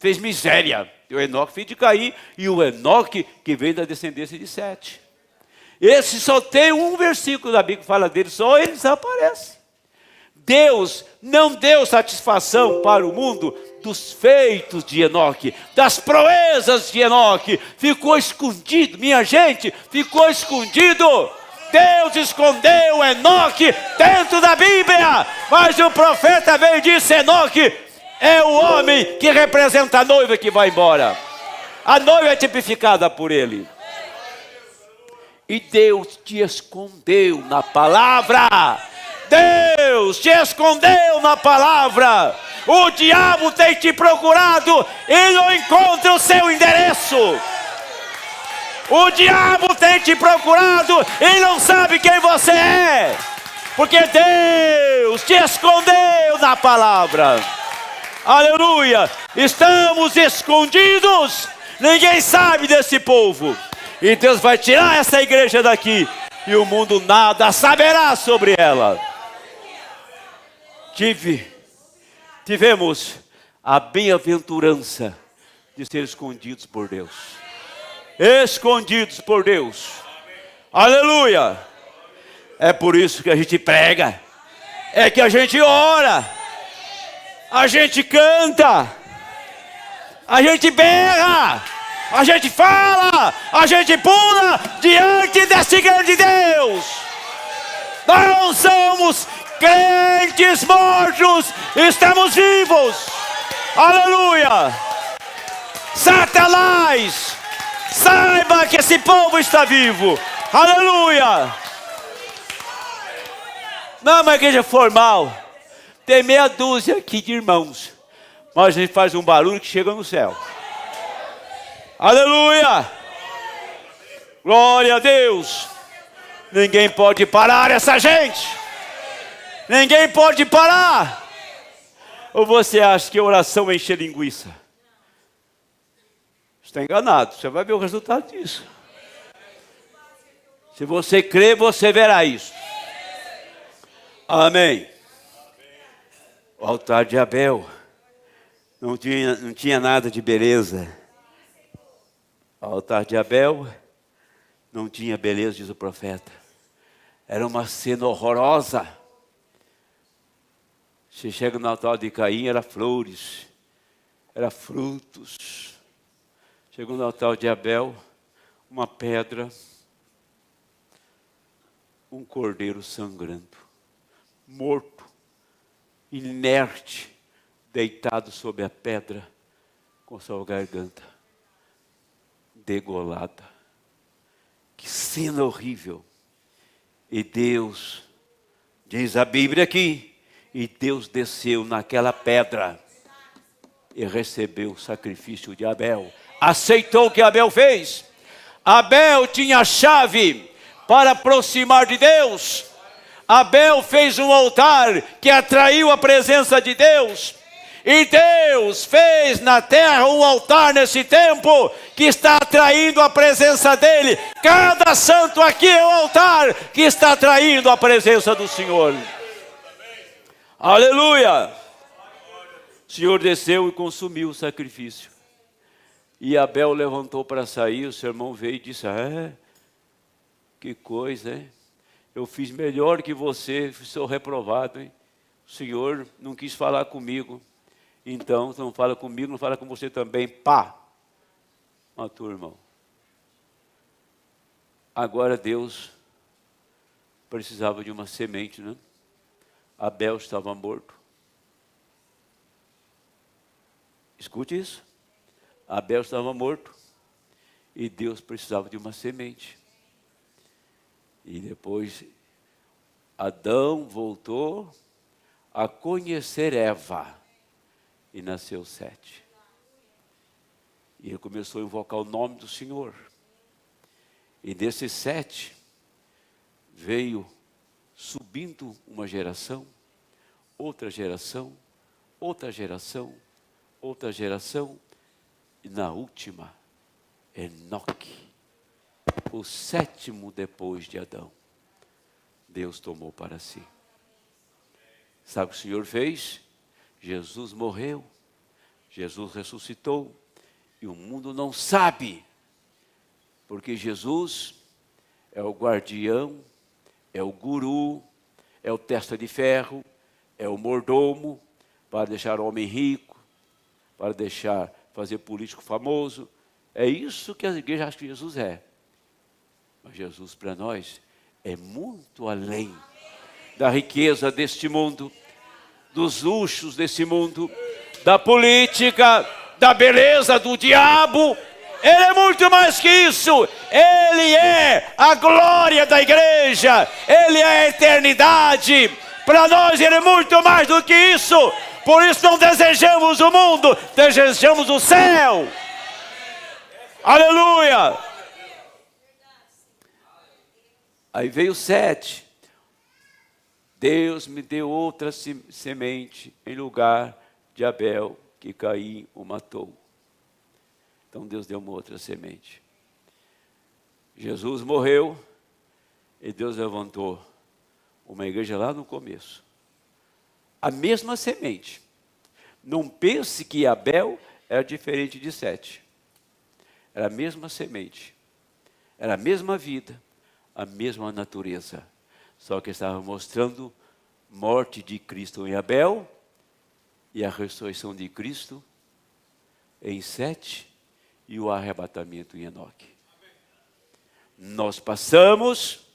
fez miséria. Tem o Enoque, filho de Caim, e o Enoque que vem da descendência de Sete. Esse só tem um versículo da Bíblia que fala dele, só ele desaparece. Deus não deu satisfação para o mundo dos feitos de Enoque, das proezas de Enoque. Ficou escondido, minha gente, ficou escondido. Deus escondeu Enoque dentro da Bíblia, mas o profeta veio e disse: Enoque, É o homem que representa a noiva que vai embora. A noiva é tipificada por ele. E Deus te escondeu na palavra. Deus te escondeu na palavra. O diabo tem te procurado e não encontra o seu endereço. O diabo tem te procurado e não sabe quem você é. Porque Deus te escondeu na palavra. Aleluia. Estamos escondidos. Ninguém sabe desse povo. E Deus vai tirar essa igreja daqui. E o mundo nada saberá sobre ela. Tivemos a bem-aventurança de ser escondidos por Deus. Escondidos por Deus. Aleluia. É por isso que a gente prega. É que a gente ora. A gente canta. A gente berra. A gente fala. A gente pula diante desse grande Deus. Não somos crentes mortos. Estamos vivos. Aleluia. Satanás, saiba que esse povo está vivo. Aleluia. Não é uma igreja formal. Tem meia dúzia aqui de irmãos. Mas a gente faz um barulho que chega no céu. Aleluia. Glória a Deus. Ninguém pode parar essa gente. Ninguém pode parar. Ou você acha que a oração enche linguiça? Está enganado. Você vai ver o resultado disso. Se você crer, você verá isso. Amém. O altar de Abel não tinha nada de beleza. O altar de Abel não tinha beleza, diz o profeta. Era uma cena horrorosa. Você chega no altar de Caim, era flores, era frutos. Chegou no altar de Abel, uma pedra, um cordeiro sangrando, morto, inerte, deitado sobre a pedra, com sua garganta degolada. Que cena horrível. E Deus, diz a Bíblia aqui, e Deus desceu naquela pedra e recebeu o sacrifício de Abel. Aceitou o que Abel fez. Abel tinha a chave para aproximar de Deus. Abel fez um altar que atraiu a presença de Deus. E Deus fez na terra um altar nesse tempo que está atraindo a presença dele. Cada santo aqui é um altar que está atraindo a presença do Senhor. Aleluia! O Senhor desceu e consumiu o sacrifício. E Abel levantou para sair, o seu irmão veio e disse: que coisa, hein? Eu fiz melhor que você, sou reprovado, hein? O Senhor não quis falar comigo. Então, não fala comigo, não fala com você também. Pá! Matou o irmão. Agora Deus precisava de uma semente, né? Abel estava morto. Escute isso. Abel estava morto. E Deus precisava de uma semente. E depois Adão voltou a conhecer Eva. E nasceu Sete. E ele começou a invocar o nome do Senhor. E desses Sete veio subindo uma geração, outra geração, outra geração, outra geração. E na última, Enoque, o sétimo depois de Adão, Deus tomou para si. Sabe o que o Senhor fez? Jesus morreu, Jesus ressuscitou, e o mundo não sabe, porque Jesus é o guardião, é o guru, é o testa de ferro, é o mordomo, para deixar o homem rico, para deixar fazer político famoso. É isso que a igreja acha que Jesus é. Mas Jesus para nós é muito além da riqueza deste mundo, dos luxos desse mundo, da política, da beleza do diabo. Ele é muito mais que isso. Ele é a glória da igreja. Ele é a eternidade. Para nós ele é muito mais do que isso. Por isso não desejamos o mundo, desejamos o céu. Aleluia. Aí veio 7. Deus me deu outra semente em lugar de Abel, que Caim o matou. Então Deus deu uma outra semente. Jesus morreu e Deus levantou uma igreja lá no começo. A mesma semente. Não pense que Abel era diferente de 7. Era a mesma semente. Era a mesma vida, a mesma natureza. Só que estava mostrando morte de Cristo em Abel e a ressurreição de Cristo em 7 e o arrebatamento em Enoque. Nós passamos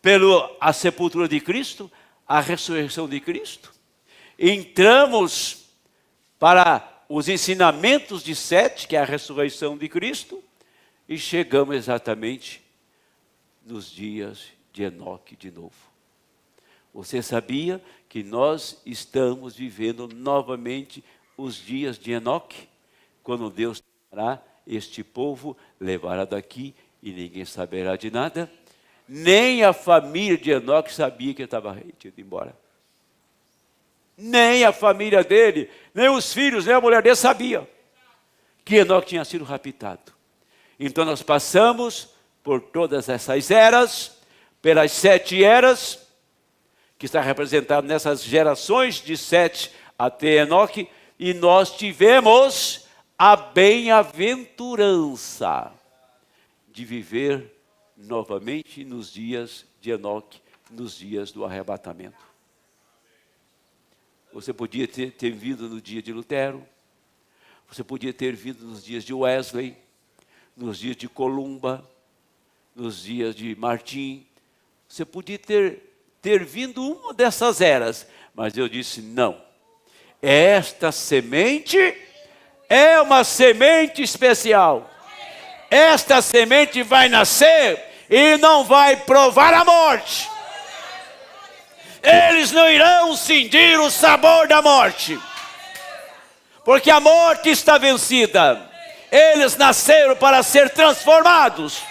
pela sepultura de Cristo, a ressurreição de Cristo, entramos para os ensinamentos de 7, que é a ressurreição de Cristo, e chegamos exatamente nos dias de Enoque de novo. Você sabia que nós estamos vivendo novamente os dias de Enoque? Quando Deus tomará este povo, levará daqui e ninguém saberá de nada. Nem a família de Enoque sabia que ele estava indo embora. Nem a família dele, nem os filhos, nem a mulher dele sabia que Enoque tinha sido raptado. Então nós passamos por todas essas eras, pelas 7 eras, que está representado nessas gerações de 7 até Enoque, e nós tivemos a bem-aventurança de viver novamente nos dias de Enoque, nos dias do arrebatamento. Você podia ter vindo no dia de Lutero, você podia ter vindo nos dias de Wesley, nos dias de Columba, nos dias de Martim. Você podia ter vindo uma dessas eras, mas eu disse não. Esta semente é uma semente especial. Esta semente vai nascer e não vai provar a morte. Eles não irão sentir o sabor da morte, porque a morte está vencida. Eles nasceram para ser transformados.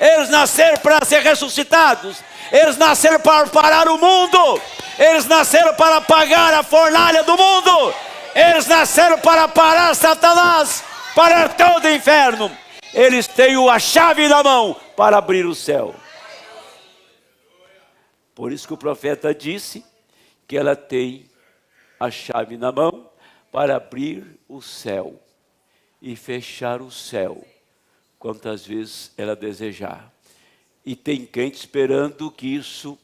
Eles nasceram para ser ressuscitados. Eles nasceram para parar o mundo. Eles nasceram para apagar a fornalha do mundo. Eles nasceram para parar Satanás, parar todo o inferno. Eles têm a chave na mão para abrir o céu. Por isso que o profeta disse que ela tem a chave na mão para abrir o céu e fechar o céu quantas vezes ela desejar. E tem crente esperando que isso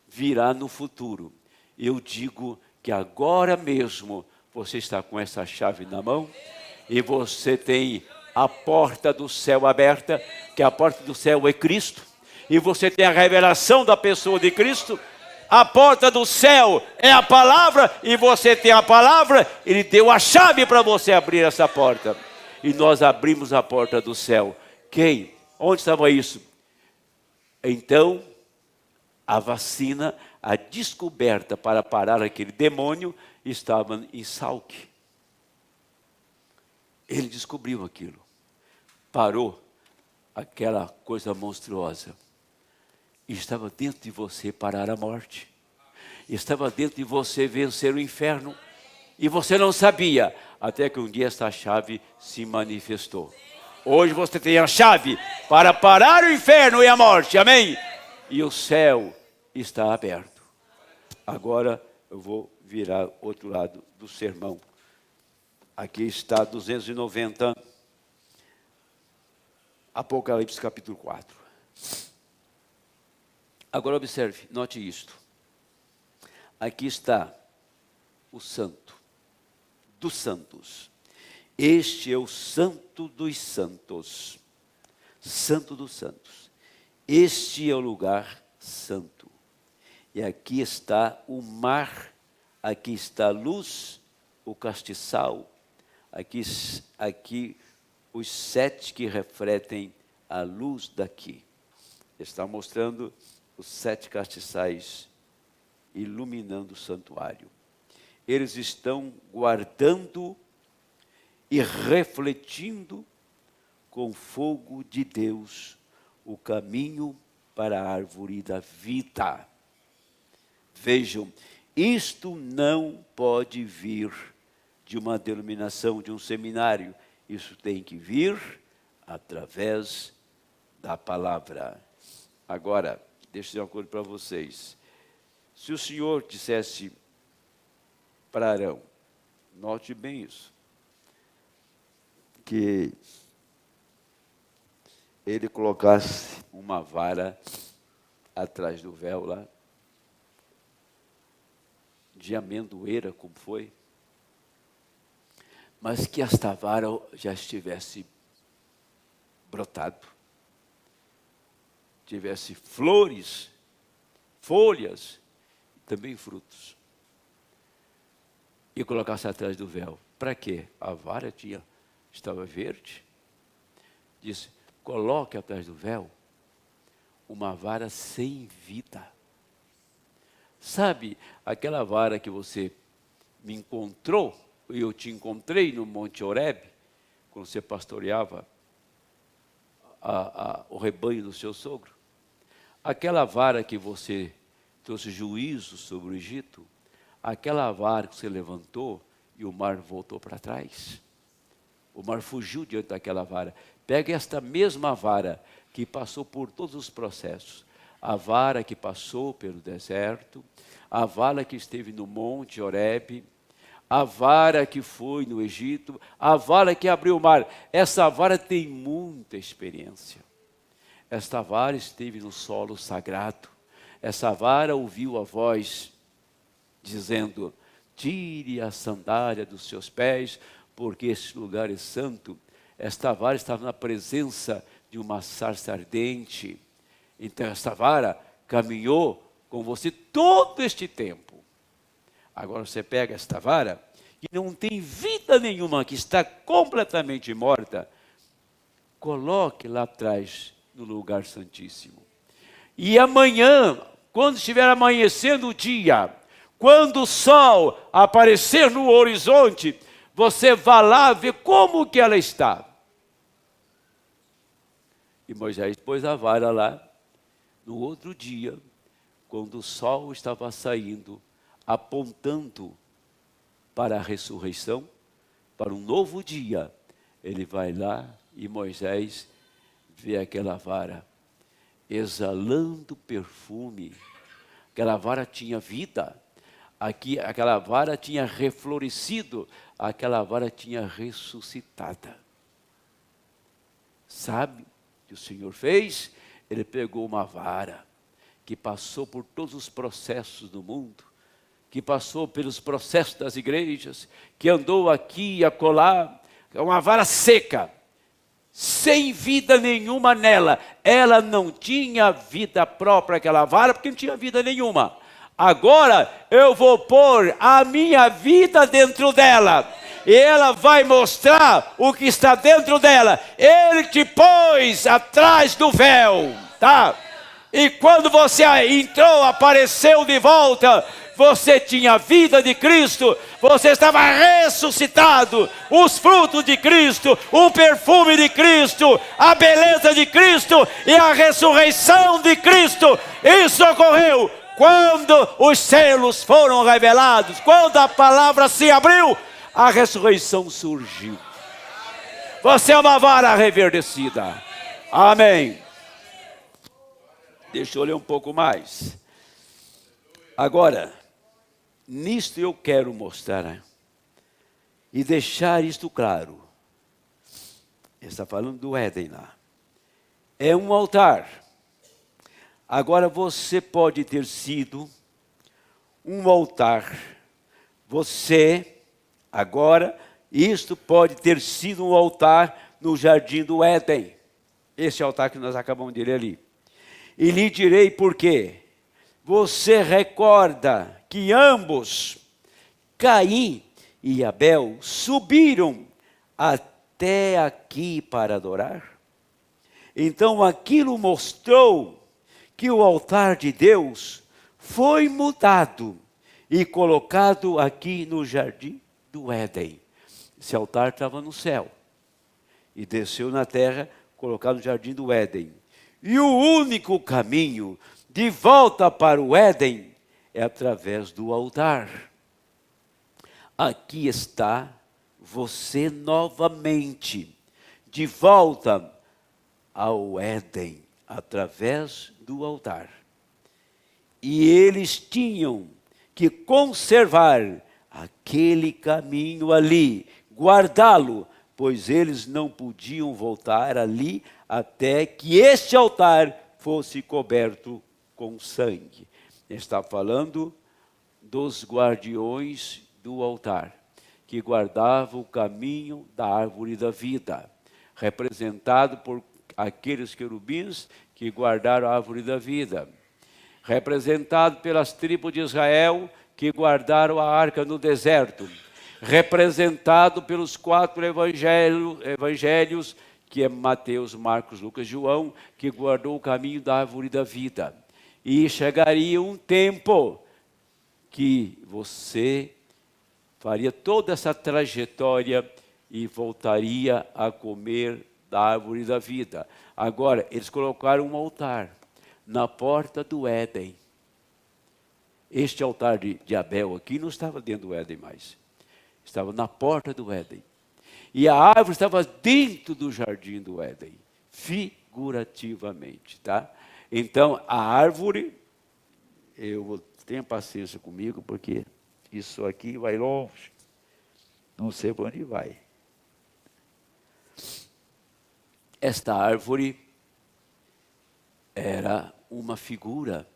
virá no futuro. Eu digo que agora mesmo você está com essa chave na mão e você tem a porta do céu aberta, que a porta do céu é Cristo, e você tem a revelação da pessoa de Cristo. A porta do céu é a palavra, e você tem a palavra. Ele deu a chave para você abrir essa porta, e nós abrimos a porta do céu. Quem? Onde estava isso? Então, a vacina, a descoberta para parar aquele demônio, estava em Salk. Ele descobriu aquilo, parou aquela coisa monstruosa. E estava dentro de você parar a morte. Estava dentro de você vencer o inferno. E você não sabia, até que um dia essa chave se manifestou. Hoje você tem a chave para parar o inferno e a morte, amém? E o céu está aberto. Agora eu vou virar outro lado do sermão. Aqui está 290, Apocalipse capítulo 4. Agora observe, note isto. Aqui está o santo dos santos. Este é o santo dos santos. Santo dos santos. Este é o lugar santo. E aqui está o mar, aqui está a luz o castiçal, aqui os 7 que refletem a luz daqui. Está mostrando os 7 castiçais iluminando o santuário. Eles estão guardando e refletindo com fogo de Deus o caminho para a árvore da vida. Vejam, isto não pode vir de uma denominação, de um seminário. Isso tem que vir através da palavra. Agora, deixa eu dizer uma coisa para vocês. Se o Senhor dissesse para Arão, note bem isso, que ele colocasse uma vara atrás do véu lá, de amendoeira, como foi, mas que esta vara já estivesse brotado, tivesse flores, folhas, também frutos, e colocasse atrás do véu. Para quê? A vara estava verde. Disse, coloque atrás do véu uma vara sem vida. Sabe aquela vara que você me encontrou, e eu te encontrei no Monte Horebe, quando você pastoreava o rebanho do seu sogro? Aquela vara que você trouxe juízo sobre o Egito, aquela vara que você levantou e o mar voltou para trás. O mar fugiu diante daquela vara. Pega esta mesma vara que passou por todos os processos. A vara que passou pelo deserto, a vara que esteve no Monte Horebe, a vara que foi no Egito, a vara que abriu o mar. Essa vara tem muita experiência. Esta vara esteve no solo sagrado. Essa vara ouviu a voz dizendo, tire a sandália dos seus pés, porque este lugar é santo. Esta vara estava na presença de uma sarça ardente. Então esta vara caminhou com você todo este tempo. Agora você pega esta vara, que não tem vida nenhuma, que está completamente morta, coloque lá atrás, no lugar santíssimo. E amanhã, quando estiver amanhecendo o dia, quando o sol aparecer no horizonte, você vá lá ver como que ela está. E Moisés pôs a vara lá. No outro dia, quando o sol estava saindo, apontando para a ressurreição, para um novo dia, ele vai lá e Moisés vê aquela vara exalando perfume. Aquela vara tinha vida. Aquela vara tinha reflorescido. Aquela vara tinha ressuscitado. Sabe o que o Senhor fez? Ele pegou uma vara que passou por todos os processos do mundo, que passou pelos processos das igrejas, que andou aqui e acolá, uma vara seca, sem vida nenhuma nela. Ela não tinha vida própria, aquela vara, porque não tinha vida nenhuma. Agora eu vou pôr a minha vida dentro dela, e ela vai mostrar o que está dentro dela. Ele te pôs atrás do véu, tá? E quando você entrou, apareceu de volta, você tinha a vida de Cristo, você estava ressuscitado, os frutos de Cristo, o perfume de Cristo, a beleza de Cristo e a ressurreição de Cristo. Isso ocorreu quando os selos foram revelados, quando a palavra se abriu, a ressurreição surgiu. Você é uma vara reverdecida. Amém. Deixa eu ler um pouco mais. Agora, nisto eu quero mostrar e deixar isto claro. Ele está falando do Éden lá. É um altar. Agora você pode ter sido um altar. Você, agora, isto pode ter sido um altar no jardim do Éden. Esse altar que nós acabamos de ler ali. E lhe direi por quê. Você recorda que ambos, Caim e Abel subiram até aqui para adorar? Então aquilo mostrou que o altar de Deus foi mudado e colocado aqui no jardim do Éden. Esse altar estava no céu e desceu na terra, colocado no jardim do Éden. E o único caminho de volta para o Éden é através do altar. Aqui está você novamente, de volta ao Éden, através do altar. E eles tinham que conservar aquele caminho ali, guardá-lo, pois eles não podiam voltar ali até que este altar fosse coberto com sangue. Está falando dos guardiões do altar, que guardavam o caminho da árvore da vida, representado por aqueles querubins que guardaram a árvore da vida, representado pelas tribos de Israel que guardaram a arca no deserto, representado pelos 4 evangelhos, que é Mateus, Marcos, Lucas e João, que guardou o caminho da árvore da vida. E chegaria um tempo que você faria toda essa trajetória e voltaria a comer da árvore da vida. Agora, eles colocaram um altar na porta do Éden. Este altar de Abel aqui não estava dentro do Éden mais. Estava na porta do Éden. E a árvore estava dentro do jardim do Éden, figurativamente, tá? Então, a árvore, tenha paciência comigo, porque isso aqui vai longe. Não sei para onde vai. Esta árvore era uma figura.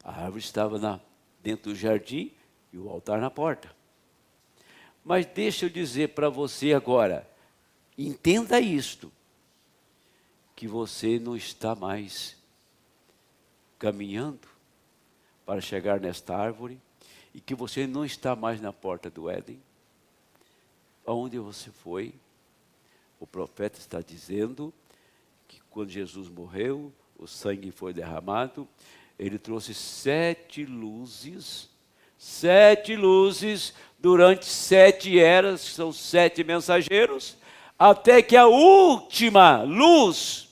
A árvore estava dentro do jardim e o altar na porta. Mas deixa eu dizer para você agora, entenda isto, que você não está mais caminhando para chegar nesta árvore e que você não está mais na porta do Éden. Aonde você foi? O profeta está dizendo que quando Jesus morreu, o sangue foi derramado, ele trouxe 7 luzes durante 7 eras, que são 7 mensageiros, até que a última luz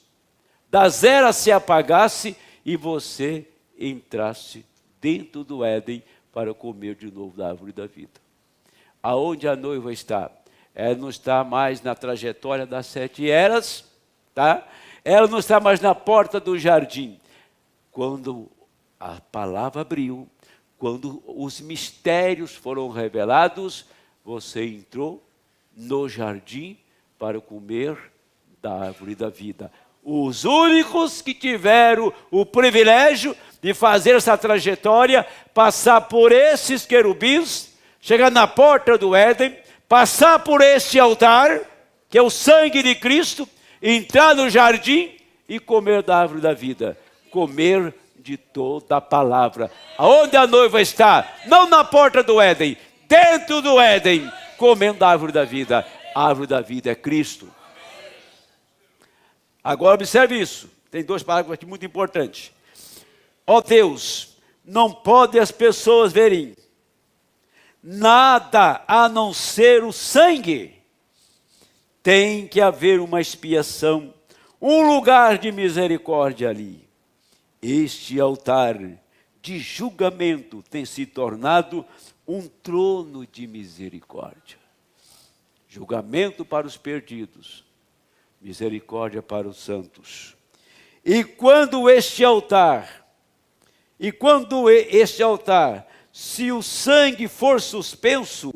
das eras se apagasse e você entrasse dentro do Éden para comer de novo da árvore da vida. Aonde a noiva está? Ela não está mais na trajetória das 7 eras, tá? Ela não está mais na porta do jardim. Quando a palavra abriu, quando os mistérios foram revelados, você entrou no jardim para comer da árvore da vida. Os únicos que tiveram o privilégio de fazer essa trajetória, passar por esses querubins, chegar na porta do Éden, passar por este altar, que é o sangue de Cristo, entrar no jardim e comer da árvore da vida. Comer de toda a palavra. Aonde a noiva está? Não na porta do Éden, dentro do Éden, comendo da árvore da vida. A árvore da vida é Cristo. Agora observe isso. Tem 2 parágrafos aqui muito importantes. Ó Deus, não pode as pessoas verem nada a não ser o sangue. Tem que haver uma expiação, um lugar de misericórdia ali. Este altar de julgamento tem se tornado um trono de misericórdia. Julgamento para os perdidos, misericórdia para os santos. E quando este altar, se o sangue for suspenso,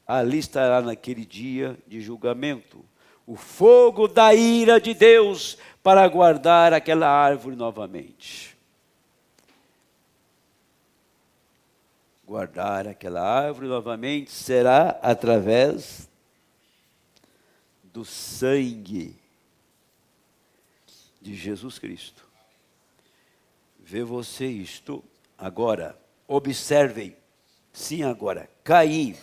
ali estará naquele dia de julgamento o fogo da ira de Deus para guardar aquela árvore novamente. Guardar aquela árvore novamente será através do sangue de Jesus Cristo. Vê você isto agora. Observem. Sim, agora. Caim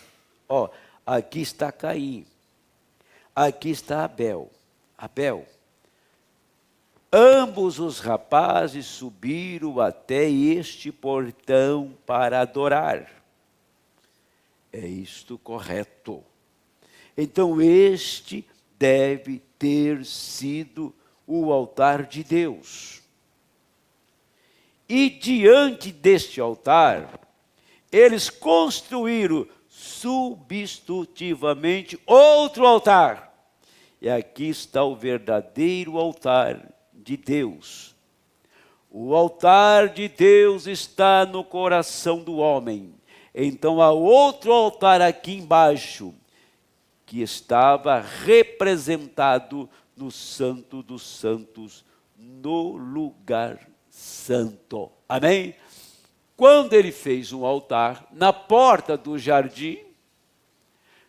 Ó, aqui está Caim. Aqui está Abel. Abel. Ambos os rapazes subiram até este portão para adorar. É isto correto. Então este deve ter sido o altar de Deus. E diante deste altar, eles construíram substitutivamente outro altar. E aqui está o verdadeiro altar de Deus. O altar de Deus está no coração do homem. Então há outro altar aqui embaixo, que estava representado no Santo dos Santos, no lugar santo. Amém? Quando ele fez um altar na porta do jardim,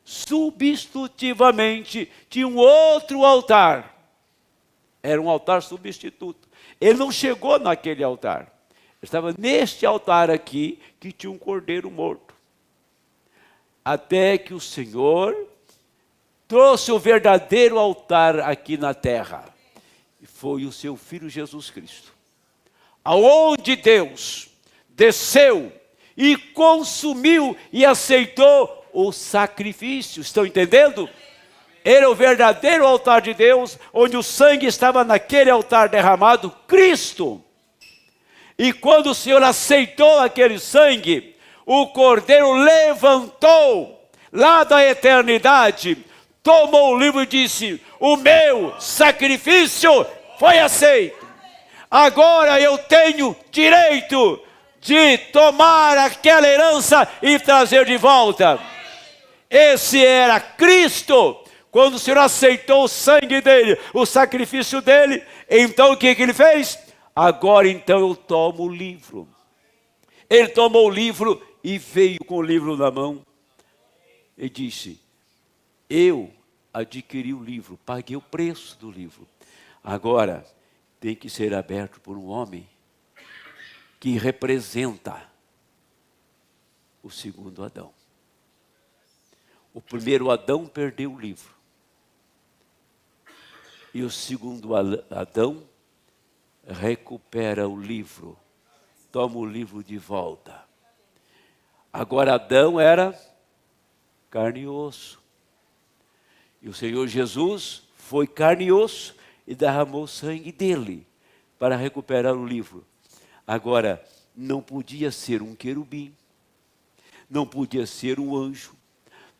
substitutivamente tinha um outro altar. Era um altar substituto. Ele não chegou naquele altar. Ele estava neste altar aqui, que tinha um cordeiro morto. Até que o Senhor trouxe o verdadeiro altar aqui na terra. E foi o seu Filho Jesus Cristo. Aonde Deus desceu e consumiu e aceitou o sacrifício. Estão entendendo? Era o verdadeiro altar de Deus, onde o sangue estava naquele altar derramado, Cristo. E quando o Senhor aceitou aquele sangue, o Cordeiro levantou lá da eternidade, tomou o livro e disse: o meu sacrifício foi aceito. Agora eu tenho direito de tomar aquela herança e trazer de volta. Esse era Cristo. Quando o Senhor aceitou o sangue dele, o sacrifício dele, então o que ele fez? Agora então eu tomo o livro. Ele tomou o livro e veio com o livro na mão e disse: eu adquiri o livro, paguei o preço do livro. Agora tem que ser aberto por um homem que representa o segundo Adão. O primeiro Adão perdeu o livro. E o segundo Adão recupera o livro, toma o livro de volta. Agora Adão era carne e osso. E o Senhor Jesus foi carne e osso e derramou o sangue dele para recuperar o livro. Agora, não podia ser um querubim, não podia ser um anjo,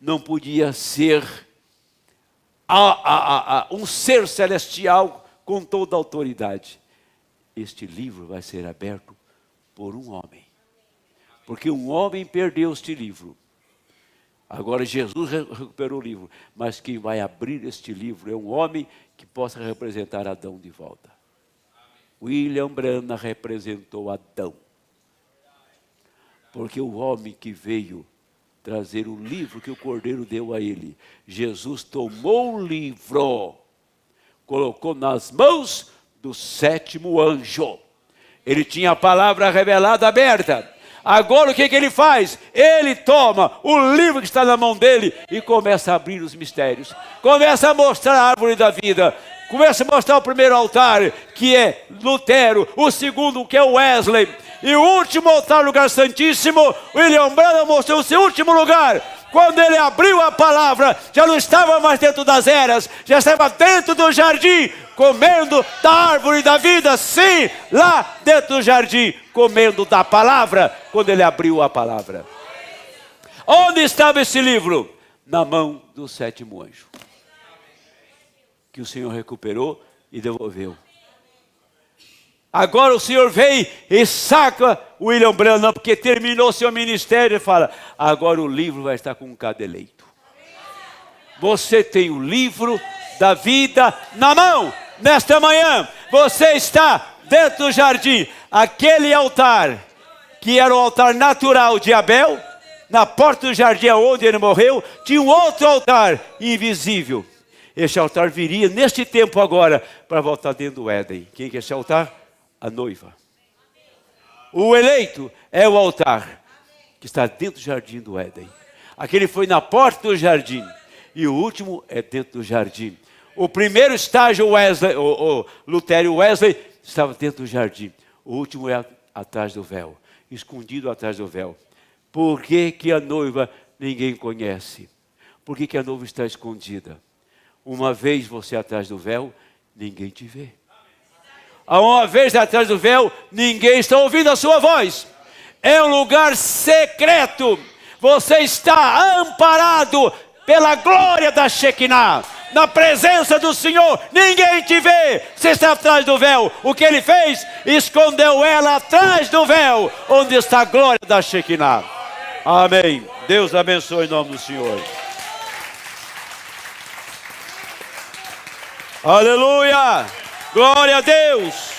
não podia ser um ser celestial com toda a autoridade. Este livro vai ser aberto por um homem. Porque um homem perdeu este livro. Agora Jesus recuperou o livro. Mas quem vai abrir este livro é um homem que possa representar Adão de volta. William Branham representou Adão. Porque o homem que veio trazer o livro que o Cordeiro deu a ele, Jesus tomou o livro, colocou nas mãos do sétimo anjo. Ele tinha a palavra revelada aberta. Agora o que ele faz? Ele toma o livro que está na mão dele e começa a abrir os mistérios. Começa a mostrar a árvore da vida. Começa a mostrar o primeiro altar, que é Lutero. O segundo, que é Wesley. E o último altar, lugar santíssimo, William Branham mostrou o seu último lugar. Quando ele abriu a palavra, já não estava mais dentro das eras, já estava dentro do jardim, comendo da árvore da vida. Sim, lá dentro do jardim, comendo da palavra, quando ele abriu a palavra. Onde estava esse livro? Na mão do sétimo anjo, que o Senhor recuperou e devolveu. Agora o Senhor vem e saca William Branham, porque terminou seu ministério, e fala: agora o livro vai estar com cada eleito. Você tem o livro da vida na mão. Nesta manhã, você está dentro do jardim. Aquele altar, que era o altar natural de Abel, na porta do jardim onde ele morreu, tinha um outro altar invisível. Este altar viria neste tempo agora para voltar dentro do Éden. Quem que é esse altar? A noiva. O eleito é o altar que está dentro do jardim do Éden. Aquele foi na porta do jardim. E o último é dentro do jardim. O primeiro estágio, o Lutero e Wesley, estava dentro do jardim. O último é atrás do véu, escondido atrás do véu. Por que que a noiva ninguém conhece? Por que que a noiva está escondida? Uma vez você atrás do véu, ninguém te vê. Uma vez atrás do véu, ninguém está ouvindo a sua voz. É um lugar secreto. Você está amparado pela glória da Shekinah. Na presença do Senhor, ninguém te vê. Você está atrás do véu. O que ele fez? Escondeu ela atrás do véu, onde está a glória da Shekinah. Amém. Deus abençoe em nome do Senhor. Aleluia. Glória a Deus.